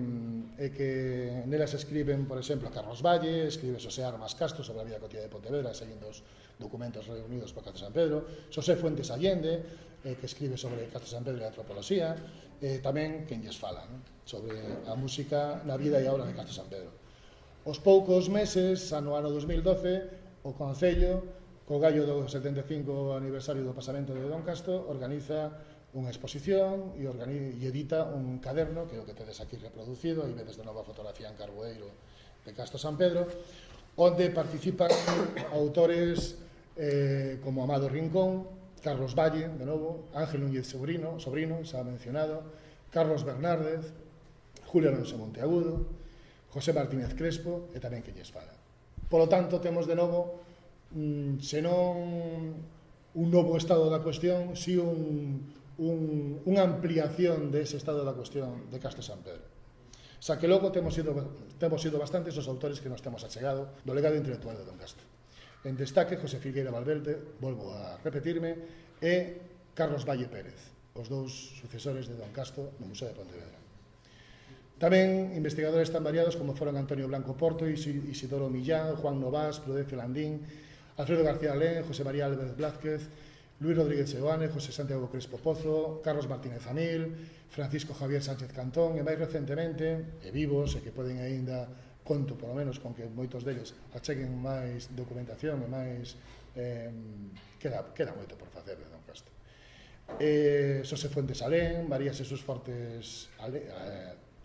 nelas escriben, por exemplo, Carlos Valle, escribe Xosé Armas Castro sobre a vida cotidiana de Pontevedra, seguindo os documentos reunidos por Castro San Pedro, Xosé Fuentes Allende, que escribe sobre Castro San Pedro e a antropoloxía, tamén quen lles fala, sobre a música na vida e a obra de Castro San Pedro. Os poucos meses, no ano 2012, o Concello, co gallo do 75 aniversario do pasamento de Don Castro, organiza unha exposición e edita un caderno, que é o que tedes aquí reproducido, e vedes de novo a fotografía en carboeiro de Castro San Pedro, onde participan autores como Amado Rincón, Carlos Valle, de novo, Ángel Núñez Sobrino, xa mencionado, Carlos Bernárdez, Julio Alonso Monteagudo, José Martínez Crespo e tamén que lles fala. Polo tanto, temos de novo, senón un novo estado da cuestión, si unha ampliación dese estado da cuestión de Castro San Pedro. Xa que logo temos sido bastantes os autores que nos temos achegado do legado intelectual de Don Castro. En destaque, José Filgueira Valverde, volvo a repetirme, e Carlos Valle Pérez, os dous sucesores de Don Castro no Museo de Pontevedra. Tamén investigadores tan variados como foron Antonio Blanco Porto, Isidoro Millán, Juan Novás, Prudencio Landín, Alfredo García Alén, José María Álvarez Blázquez, Luis Rodríguez Seoane, José Santiago Crespo Pozo, Carlos Martínez Amil, Francisco Javier Sánchez Cantón, e máis recentemente, e vivos, e que poden aínda, conto, polo menos, con que moitos deles acheguen máis documentación e máis... queda moito por facer de Don Castro. Xosé Fuentes Alén, María Xesús Fortes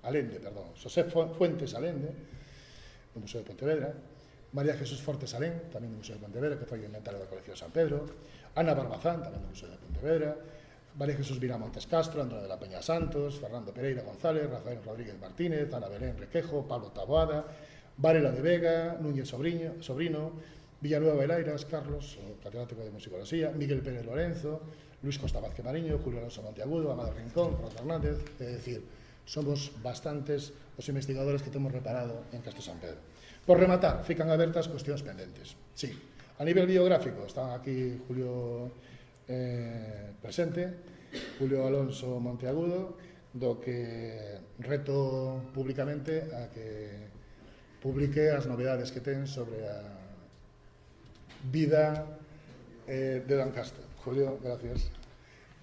Alende, Xosé Fuentes Alende, do Museo de Pontevedra, María Jesús Fortes Alén, tamén do Museo de Pontevedra, que foi o inventario da colección San Pedro, Ana Barbazán, tamén do Museo de Pontevedra, María Jesús Viramontes Castro, Andrés de la Peña Santos, Fernando Pereira González, Rafael Rodríguez Martínez, Ana Belén Requejo, Pablo Taboada, Varela de Vega, Núñez Sobrino, Villanueva Belairas, Carlos, o catedrático de musicología, Miguel Pérez Lorenzo, Luis Costa Vázquez Mariño, Julio Alonso Monteagudo, Amado Rincón, Carlos Fernández, é dicir, somos bastantes os investigadores que temos reparado en Castro San Pedro. Por rematar, fican abertas cuestións pendentes. Sí, a nivel biográfico, está aquí Julio presente, Julio Alonso Monteagudo, do que reto públicamente a que publique as novedades que ten sobre a vida de Don Castro. Julio, gracias.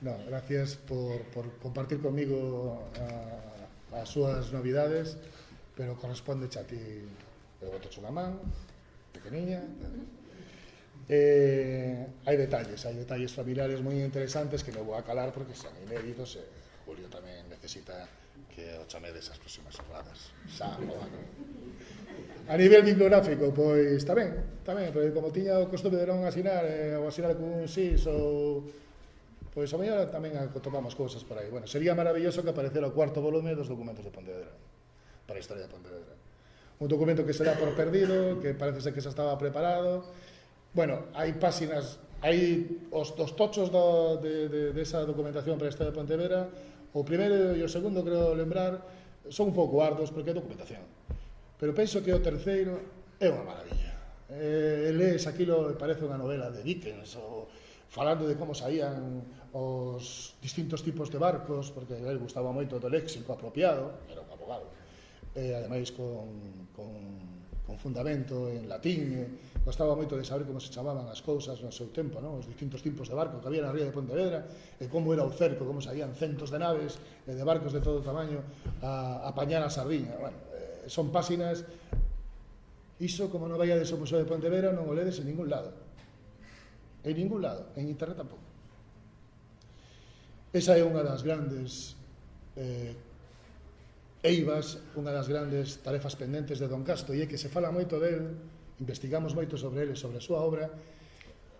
No, gracias por compartir conmigo as súas novidades, pero corresponde a ti. Eu boto unha man, pequeniña. Hai detalles familiares moi interesantes que non vou a calar porque son inéditos e Julio tamén necesita que o chamedes as próximas jornadas. Xa, o ano. A nivel bibliográfico, pois tamén, porque como tiña o costume de non asinar, ou asinar con un SIS, ou... Pois a mellor tamén atopamos cousas por aí. Bueno, sería maravilloso que aparecera o cuarto volume dos documentos de Pontevedra, para a historia de Pontevedra. Un documento que se dá por perdido, que parece ser que xa estaba preparado. Bueno, hai páxinas, hai os tochos desa documentación para a historia de Pontevedra. O primeiro e o segundo, creo lembrar, son un pouco ardos porque é documentación. Pero penso que o terceiro é unha maravilla. Lees aquilo e parece unha novela de Dickens, ou falando de como saían os distintos tipos de barcos, porque a él gustaba moito do léxico apropiado, era un abogado, ademais con fundamento en latín, gostaba moito de saber como se chamaban as cousas no seu tempo, non? Os distintos tipos de barcos que había na ría de Pontevedra, e como era o cerco, como saían centos de naves e de barcos de todo tamaño a apañar a sardiña. Bueno, son páxinas, iso como non vaiades ao Museo de Pontevedra non o ledes en ningún lado. En ningún lado, en internet tampouco. Esa é unha das grandes eivas, unha das grandes tarefas pendentes de Don Castro, e é que se fala moito del, investigamos moito sobre ele, sobre a súa obra,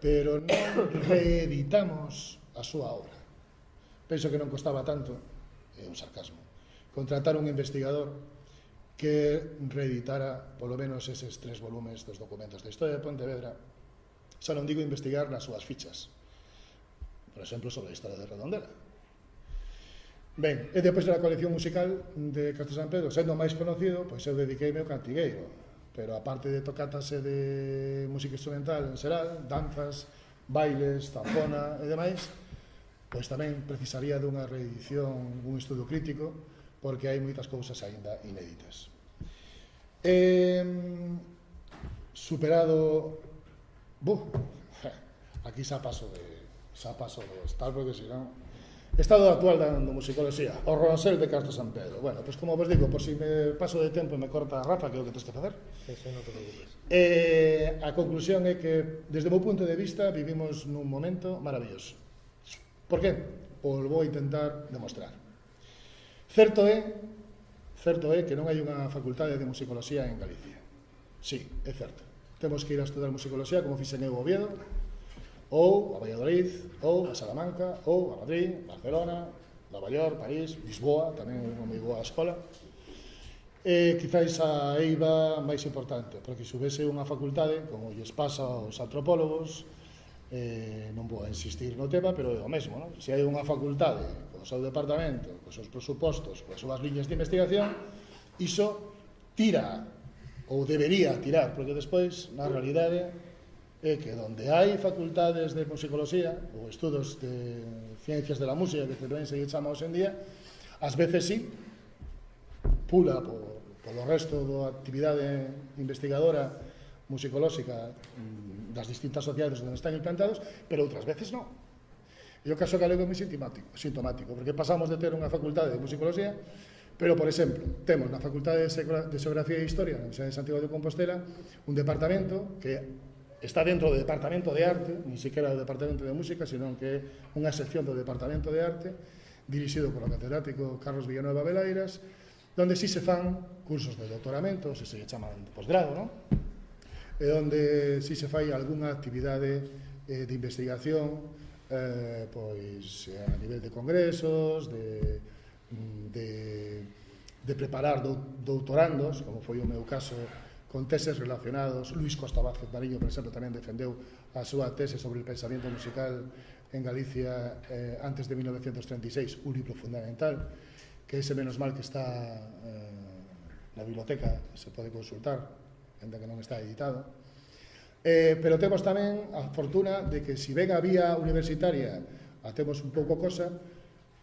pero non reeditamos a súa obra. Penso que non costaba tanto, é un sarcasmo, contratar un investigador que reeditara polo menos eses 3 volumes dos documentos da historia de Pontevedra. Xa non digo investigar nas súas fichas, por exemplo, sobre a historia de Redondela. Ben, e depois da colección musical de Castro San Pedro, sendo máis conocido, pois eu dediqueime ao cantigueiro, pero aparte de tocatas e de música instrumental en xeral, danzas, bailes, zanfona e demais, pois tamén precisaría dunha reedición, un estudo crítico, porque hai moitas cousas aínda inéditas. Superado... aquí xa paso de estar, porque senón... Estado actual da musicoloxía, o Ronsel de Castro San Pedro. Bueno, pois como vos digo, por si me paso de tempo e me corta Rafa, que é o que tens que facer. Eso non te preocupes. A conclusión é que, desde o meu punto de vista, vivimos nun momento maravilloso. Por que? Pois vou intentar demostrar. Certo é que non hai unha facultade de musicoloxía en Galicia. Sí, é certo. Temos que ir a estudar musicoloxía como fixen eu a Oviedo, ou a Valladolid, ou a Salamanca, ou a Madrid, Barcelona, Nova York, París, Lisboa, tamén é unha moi boa escola. Quizáis a eiva máis importante, porque se houvese unha facultade, como lles pasa aos antropólogos, non vou a insistir no tema, pero é o mesmo, non? Se hai unha facultade co seu departamento, cos seus presupostos, coas súas liñas de investigación, iso tira, ou debería tirar, porque despois, na realidade, é que onde hai facultades de musicoloxía ou estudos de ciencias de la música, que tamén se chama hoxe en día, ás veces sí, pula polo resto da actividade investigadora musicolóxica das distintas sociedades onde están implantados, pero outras veces non. E o caso galego é moi sintomático, porque pasamos de ter unha facultade de musicoloxía, pero, por exemplo, temos na Facultade de Xeografía e Historia na Universidade de Santiago de Compostela un departamento que está dentro do Departamento de Arte, ni siquiera do Departamento de Música, senón que é unha sección do Departamento de Arte, dirixido polo catedrático Carlos Villanueva Velairas, donde si se fan cursos de doutoramento, se chaman de posgrado, non? E onde si se fai algunha actividade de investigación, pois a nivel de congresos, de preparar doutorandos, como foi o meu caso, con teses relacionados. Luís Costa Vázquez Mariño, por exemplo, tamén defendeu a súa tese sobre o pensamento musical en Galicia antes de 1936, un libro fundamental, que ese menos mal que está na biblioteca, se pode consultar, ainda que non está editado. Pero temos tamén a fortuna de que, se ven a vía universitaria a temos un pouco cosa,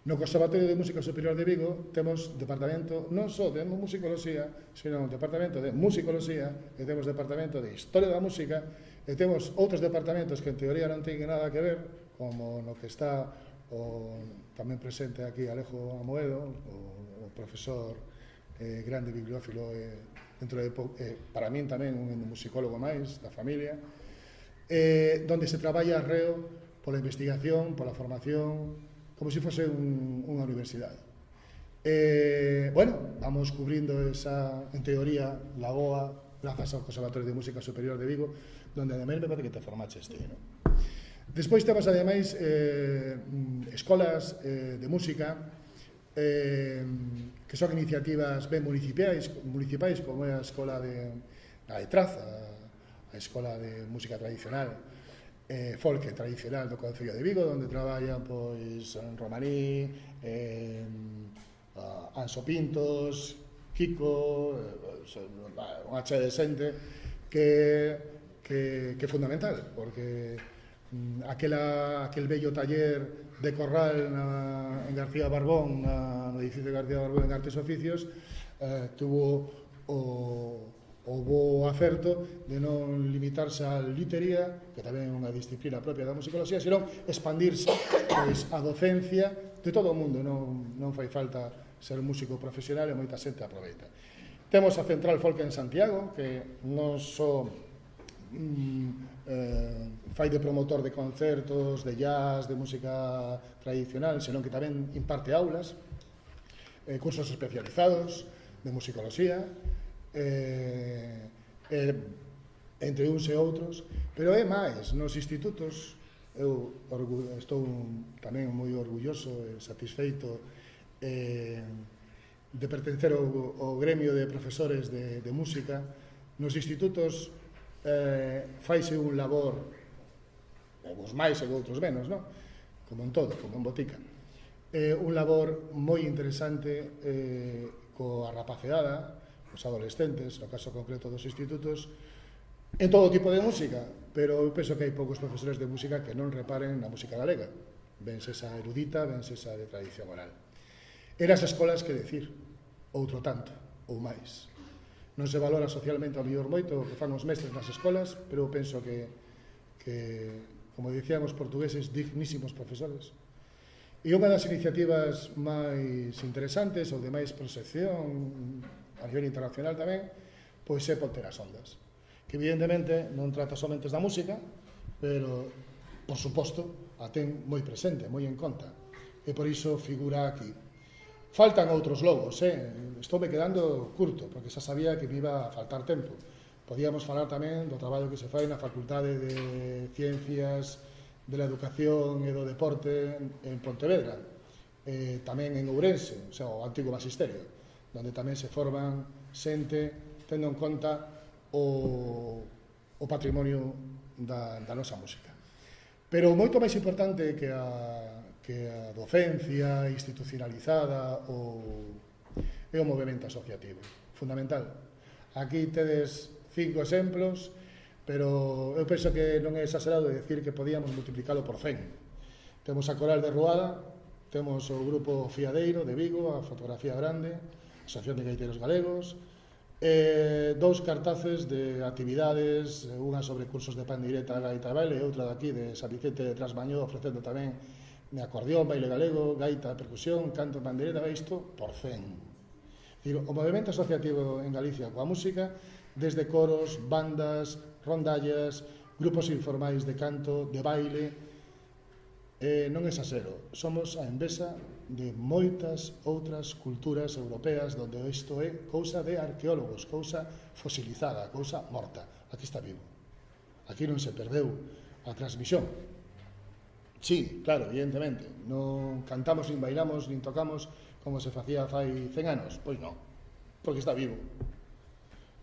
no Conservatorio de Música Superior de Vigo temos departamento non só de musicoloxía, sino un departamento de musicoloxía, e temos departamento de historia da música, e temos outros departamentos que en teoría non teñen nada que ver, como no que está tamén presente aquí Alejo Amoedo, o profesor grande bibliófilo dentro de para min tamén un musicólogo máis da familia, donde se traballa arreo pola investigación, pola formación, como se fose unha universidade. Bueno, vamos cubrindo esa, en teoría, lagoa, grazas ao Conservatorio de Música Superior de Vigo, donde ademais me parece que te formaches ti, non? Despois temos ademais escolas de música que son iniciativas ben municipais, como é a Escola de Traza, a Escola de Música Tradicional, folk tradicional do Concello de Vigo, onde traballan pois Romaní, Anso Pintos, Kiko, unha chea de xente que é fundamental, porque aquel bello taller de Corral en García Barbón, no edificio de García Barbón en Artes e Oficios, tuvo o bo acerto de non limitarse á litería, que tamén é unha disciplina propia da musicoloxía, senón expandirse pois, a docencia de todo o mundo. Non fai falta ser músico profesional e moita xente aproveita. Temos a Central Folk en Santiago, que non só fai de promotor de concertos, de jazz, de música tradicional, senón que tamén imparte aulas, cursos especializados de musicoloxía, entre uns e outros, pero é máis, nos institutos, eu estou tamén moi orgulloso e satisfeito de pertencer ao gremio de profesores de música. Nos institutos faise un labor, uns máis e outros menos, non? Como en todo, como en botica, un labor moi interesante coa rapaceada, os adolescentes, no caso concreto dos institutos, en todo tipo de música, pero eu penso que hai poucos profesores de música que non reparen na música galega, vense esa erudita, vense esa de tradición oral. E nas escolas, que decir, outro tanto, ou máis. Non se valora socialmente ao mellor moito o que fan os mestres nas escolas, pero penso que como dicíamos portugueses, dignísimos profesores. E unha das iniciativas máis interesantes ou de máis proxección a nivel internacional tamén, pois é Ponte nas Ondas, que evidentemente non trata somente da música, pero, por suposto, a ten moi presente, moi en conta, e por iso figura aquí. Faltan outros logos, Estoume quedando curto, porque xa sabía que me iba a faltar tempo. Podíamos falar tamén do traballo que se fai na Facultade de Ciencias de la Educación e do Deporte en Pontevedra, tamén en Ourense, o antigo Magisterio, onde tamén se forman xente tendo en conta o patrimonio da nosa música. Pero moito máis importante que a docencia institucionalizada é o movimento asociativo, fundamental. Aquí tedes 5 exemplos, pero eu penso que non é exagerado decir que podíamos multiplicalo por 100. Temos a Coral de Ruada, temos o grupo Fiadeiro de Vigo, a Fotografía Grande, a Asociación de Gaiteiros Galegos, 2 cartaces de actividades, unha sobre cursos de pandeireta, gaita e baile, e outra daqui de San Vicente de Trasmañó, ofrecendo tamén acordeón, baile galego, gaita, percusión, canto, pandeireta, isto por 100. Digo, o movimento asociativo en Galicia coa música, desde coros, bandas, rondallas, grupos informais de canto, de baile, non exagero, somos a envesa de moitas outras culturas europeas onde isto é cousa de arqueólogos, cousa fosilizada, cousa morta. Aquí está vivo. Aquí non se perdeu a transmisión. Sí, claro, evidentemente, non cantamos, nin bailamos, nin tocamos como se facía fai 100 anos. Pois non, porque está vivo.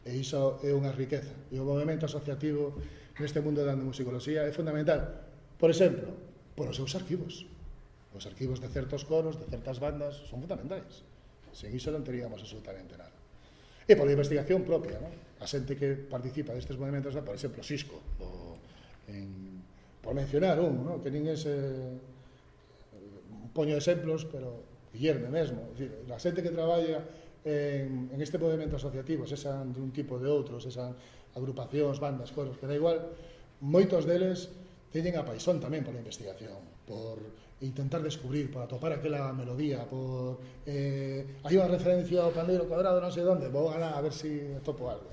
E iso é unha riqueza. E o movimento asociativo neste mundo da musicoloxía é fundamental. Por exemplo, por os seus arquivos. Os arquivos de certos coros, de certas bandas, son fundamentais. Sen iso non teríamos absolutamente nada. E pola investigación propia, non? A xente que participa destes movimentos, por exemplo, Xisco, por mencionar un, non? Que ninguén se poño exemplos, pero Guillerme mesmo. A xente que traballa en este movimento asociativo, sean de un tipo ou de outro, sean agrupacións, bandas, coros, que da igual, moitos deles teñen a paixón tamén pola investigación, por intentar descubrir, por atopar aquela melodía, por hai unha referencia ao pandeiro cuadrado non sei onde, vou a ver se atopo algo.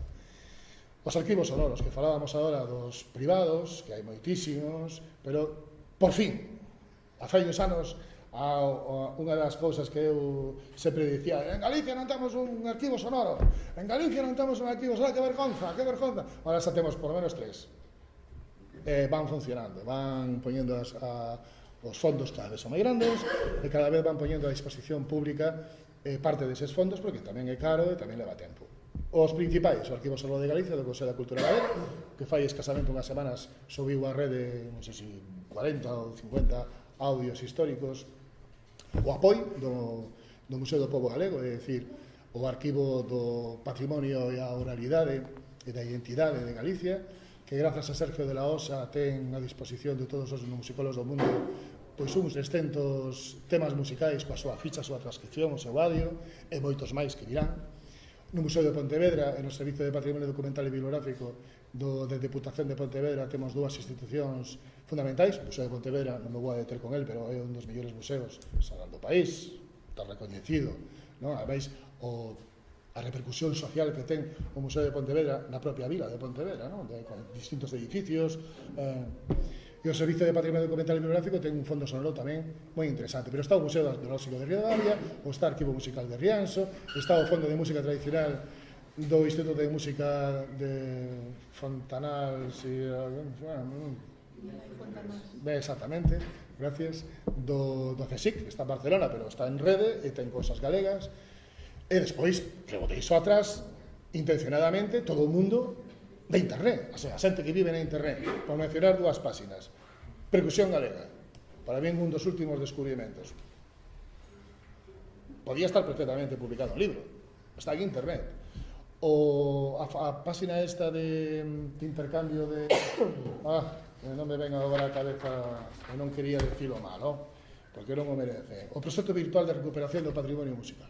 Os arquivos sonoros que falábamos agora dos privados, que hai moitísimos, pero por fin, a fai uns anos, unha das cousas que eu sempre dicía, en Galicia non temos un arquivo sonoro, en Galicia non temos un arquivo sonoro, que vergonza, que vergonza. Ahora xa temos por lo menos 3. Van funcionando, van poñendo os fondos cada vez son máis grandes e cada vez van poñendo a disposición pública parte deses fondos porque tamén é caro e tamén leva tempo. Os principais, o Arquivo Sonoro de Galicia, do Consello da Cultura Galega, que fai escasamente unhas semanas subiu a rede, non sei se 40 ou 50 audios históricos, o apoio do Museo do Pobo Galego, é dicir, o Arquivo do Patrimonio e a Oralidade e da Identidade de Galicia, que grazas a Sergio de la Osa ten a disposición de todos os musicólogos do mundo pois uns 300 temas musicais coa súa ficha, a súa transcripción, o seu audio e moitos máis que virán. No Museo de Pontevedra e no Servicio de Patrimonio Documental e Bibliográfico de Deputación de Pontevedra temos dúas institucións fundamentais. O Museo de Pontevedra non me vou a deter con el, pero é un dos mellores museos do país, está recoñecido, non? Ademais, a repercusión social que ten o Museo de Pontevedra na propia vila de Pontevedra, non? Con distintos edificios, e o Servicio de Patrimonio Documental e Bibliográfico ten un fondo sonoro tamén moi interesante, pero está o Museo Arqueolóxico de Ribadavia, o está o Arquivo Musical de Rianxo, está o Fondo de Música Tradicional do Instituto de Música de Fontanal, exactamente, gracias, do CSIC, que está en Barcelona, pero está en rede e ten cousas galegas. E despois, que botei iso atrás, intencionadamente, todo o mundo de internet, a xente que vive na internet, por mencionar dúas páxinas. Percusión galega, para mí un dos últimos descubrimentos. Podía estar perfectamente publicado un libro, está aquí en internet. A páxina esta de intercambio de... non me venga agora a cabeza, que non quería decirlo mal, porque non o merece. O proxecto virtual de recuperación do patrimonio musical.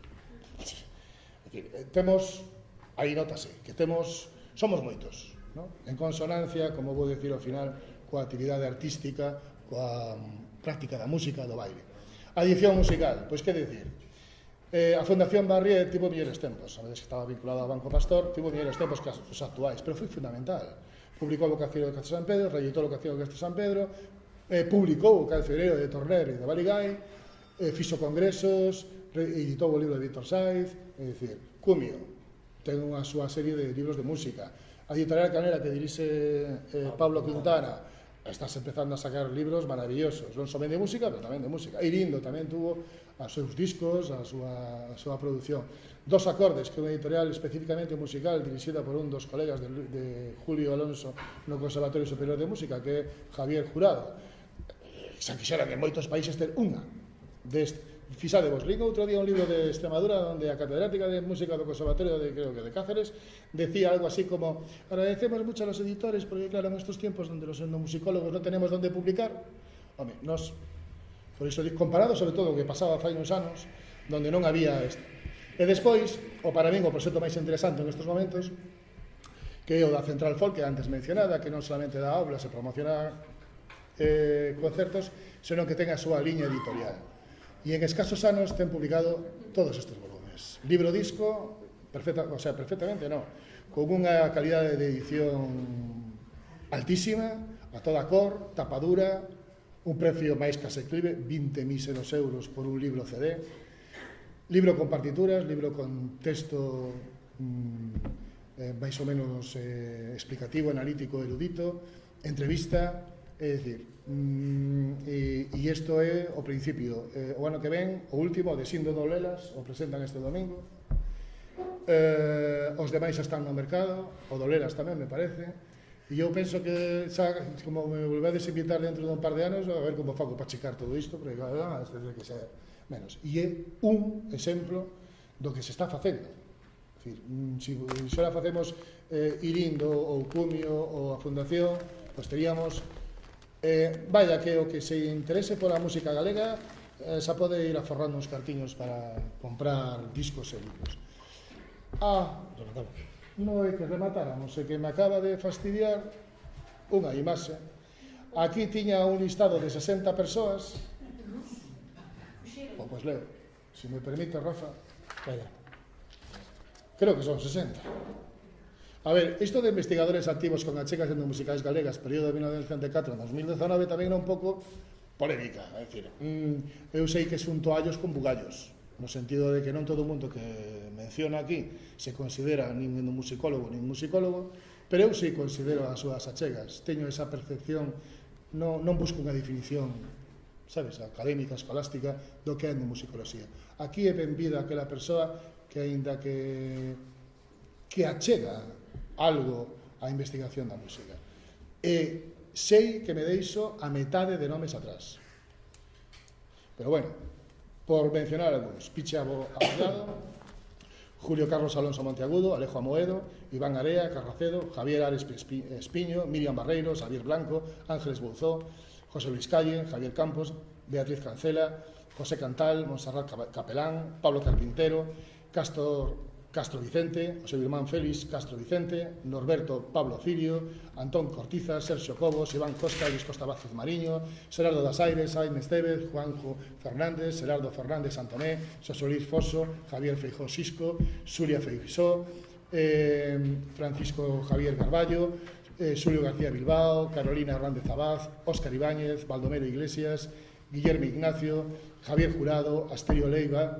Temos, aí notase, que somos moitos, non? En consonancia, como vou dicir ao final, coa actividade artística, coa práctica da música, do baile. A edición musical, pois que dicir? A Fundación Barrié tivo mellores tempos, a veces que estaba vinculada ao Banco Pastor, tivo mellores tempos que os actuais, pero foi fundamental. Publicou o Vocación do Castro San Pedro, reeditou o Vocación do Castro San Pedro, publicou o Calcereiro de Torner e de Baligay, fixo congresos, editou o libro de Víctor Saiz, é dicir, Cumio, ten unha súa serie de libros de música. A editorial Canela, que dirixe Pablo Quintana, estás empezando a sacar libros maravillosos, non somente de música, pero tamén de música. Irindo tamén tuvo os seus discos, a súa produción. Dos Acordes, que é unha editorial especificamente musical, dirixida por un dos colegas de Julio Alonso no Conservatorio Superior de Música, que é Javier Jurado. Se quixera que en moitos países ter unha deste. Fixadevos, lín outro día un libro de Extremadura onde a catedrática de música do Conservatorio creo que de Cáceres decía algo así como: agradecemos mucho a los editores porque claro, en estos tiempos donde los etnomusicólogos non tenemos donde publicar, home, nos, por iso comparado sobre todo o que pasaba fai uns anos donde non había isto. E despois, o para min o proxecto máis interesante en estes momentos, que é o da Central Folk, que antes mencionada, que non solamente dá aulas e promociona concertos, senón que ten a súa liña editorial. E en escasos anos ten publicado todos estes volumes. Libro disco, perfectamente non, con unha calidade de edición altísima, a toda cor, tapadura, un precio máis que asequible, 20 míseros euros por un libro CD, libro con partituras, libro con texto máis ou menos explicativo, analítico, erudito, entrevista, é dicir, e isto é o principio. O ano que ven, o último, de Sindo Dolelas, o presentan este domingo. Os demais están no mercado, o Dolelas tamén, me parece, e eu penso que, xa, como me volvedes invitar dentro de un par de anos, a ver como fago para checar todo isto, porque este debe que ser menos. E é un exemplo do que se está facendo. Se xora facemos Irindo ou Cumio ou a Fundación, pois teríamos vaya que o que se interese pola música galega xa pode ir aforrando uns cartiños para comprar discos e libros. Non é que rematáramos, é que me acaba de fastidiar unha imaxe. Aquí tiña un listado de 60 persoas. Pois leo, se me permite, Rafa. Vaya. Creo que son 60. A ver, isto de investigadores activos con achegas etnomusicais galegas, período de 1964 a 2019, tamén é un pouco polémica. É dicir, eu sei que son toallos con bugallos, no sentido de que non todo o mundo que menciona aquí se considera nin musicólogo nin musicólogo, pero eu sí considero as súas achegas. Teño esa percepción, non busco unha definición, sabes, académica, escolástica, do que é etnomusicoloxía. Aquí é benvida aquela persoa que aínda que achega algo á investigación da música. E sei que me deixo a metade de nomes atrás. Pero bueno, por mencionar algúns: Pichabo Abogado, Julio Carlos Alonso Monteagudo, Alejo Amoedo, Iván Area, Carracedo, Javier Ares Espiño, Miriam Barreiros, Javier Blanco, Ángeles Bouzó, José Luis Calle, Javier Campos, Beatriz Cancela, José Cantal, Montserrat Capelán, Pablo Carpintero, Castro Vicente, José Birmán Félix, Castro Vicente, Norberto Pablo Cirio, Antón Cortiza, Sergio Cobos, Iván Costa, Luis Costa Vázquez Mariño, Gerardo das Aires, Jaime Estevez, Juanjo Fernández, Gerardo Fernández Santomé, Xosé Luis Foso, Javier Feijó Xisco, Xulia Feijó, Francisco Javier Carballo, Xulio García Bilbao, Carolina Hernández Abad, Óscar Ibáñez, Baldomero Iglesias, Guillermo Ignacio, Javier Jurado, Asterio Aleiva,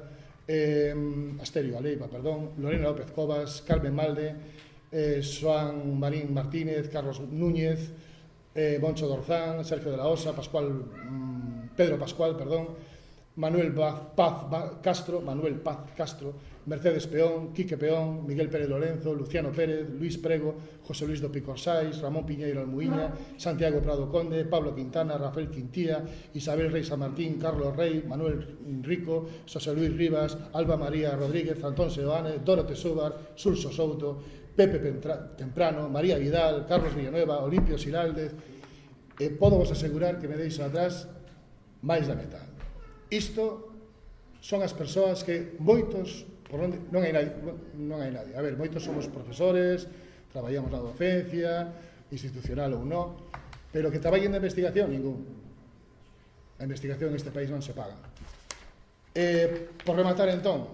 Lorena López Cobas, Carmen Malde, Joan Marín Martínez, Carlos Núñez, Moncho Dorzán, Sergio de la Osa, Pedro Pascual, Manuel Paz Castro, Mercedes Peón, Quique Peón, Miguel Pérez Lorenzo, Luciano Pérez, Luis Prego, José Luis do Picorsais, Ramón Piñeiro Almuíña, Santiago Prado Conde, Pablo Quintana, Rafael Quintía, Isabel Rey San Martín, Carlos Rey, Manuel Rico, José Luis Rivas, Alba María Rodríguez, Antón Seoane, Dorote Súbar, Surso Souto, Pepe Temprano, María Vidal, Carlos Villanueva, Olimpio Siláldez. Podo vos asegurar que me deixo atrás máis da metade. Isto son as persoas que moitos, non hai nadie. A ver, moitos somos profesores, traballamos na docencia, institucional ou non, pero que traballen na investigación, ningún. A investigación neste país non se paga. Por rematar, entón,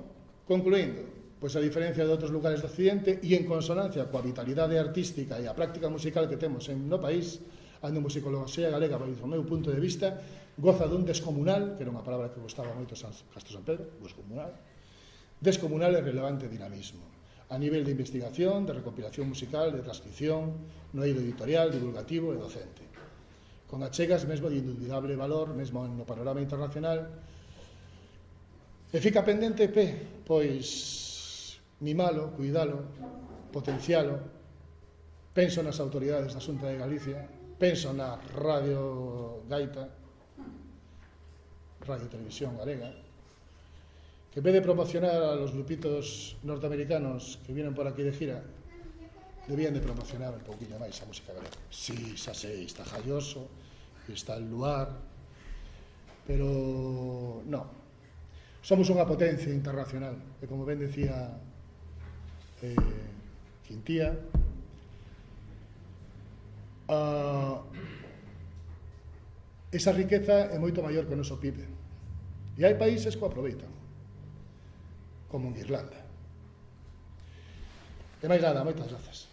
concluindo, pois a diferencia de outros lugares do Occidente e en consonancia coa vitalidade artística e a práctica musical que temos no país, a etnomusicoloxía galega, do meu punto de vista, goza dun descomunal, que era unha palabra que gostaba moito Castro San Pedro, descomunal e relevante dinamismo, a nivel de investigación, de recopilación musical, de transcripción, no eido editorial, divulgativo e docente, con achegas mesmo de indudable valor, mesmo no panorama internacional. E fica pendente, pois, mimalo, cuidalo, potencialo. Penso nas autoridades da Xunta de Galicia, penso na Radio Gaita, Radio Televisión Galega, que en vez de promocionar a los grupitos norteamericanos que vienen por aquí de gira, debían de promocionar un poquillo máis a música galega. Sí, xa sei, está Jalloso, está el Luar, pero non. Somos unha potencia internacional, e como ben decía Quintía, esa riqueza é moito maior que o noso PIB. E hai países que o aproveitan, como en Irlanda. E máis nada, moitas gracias.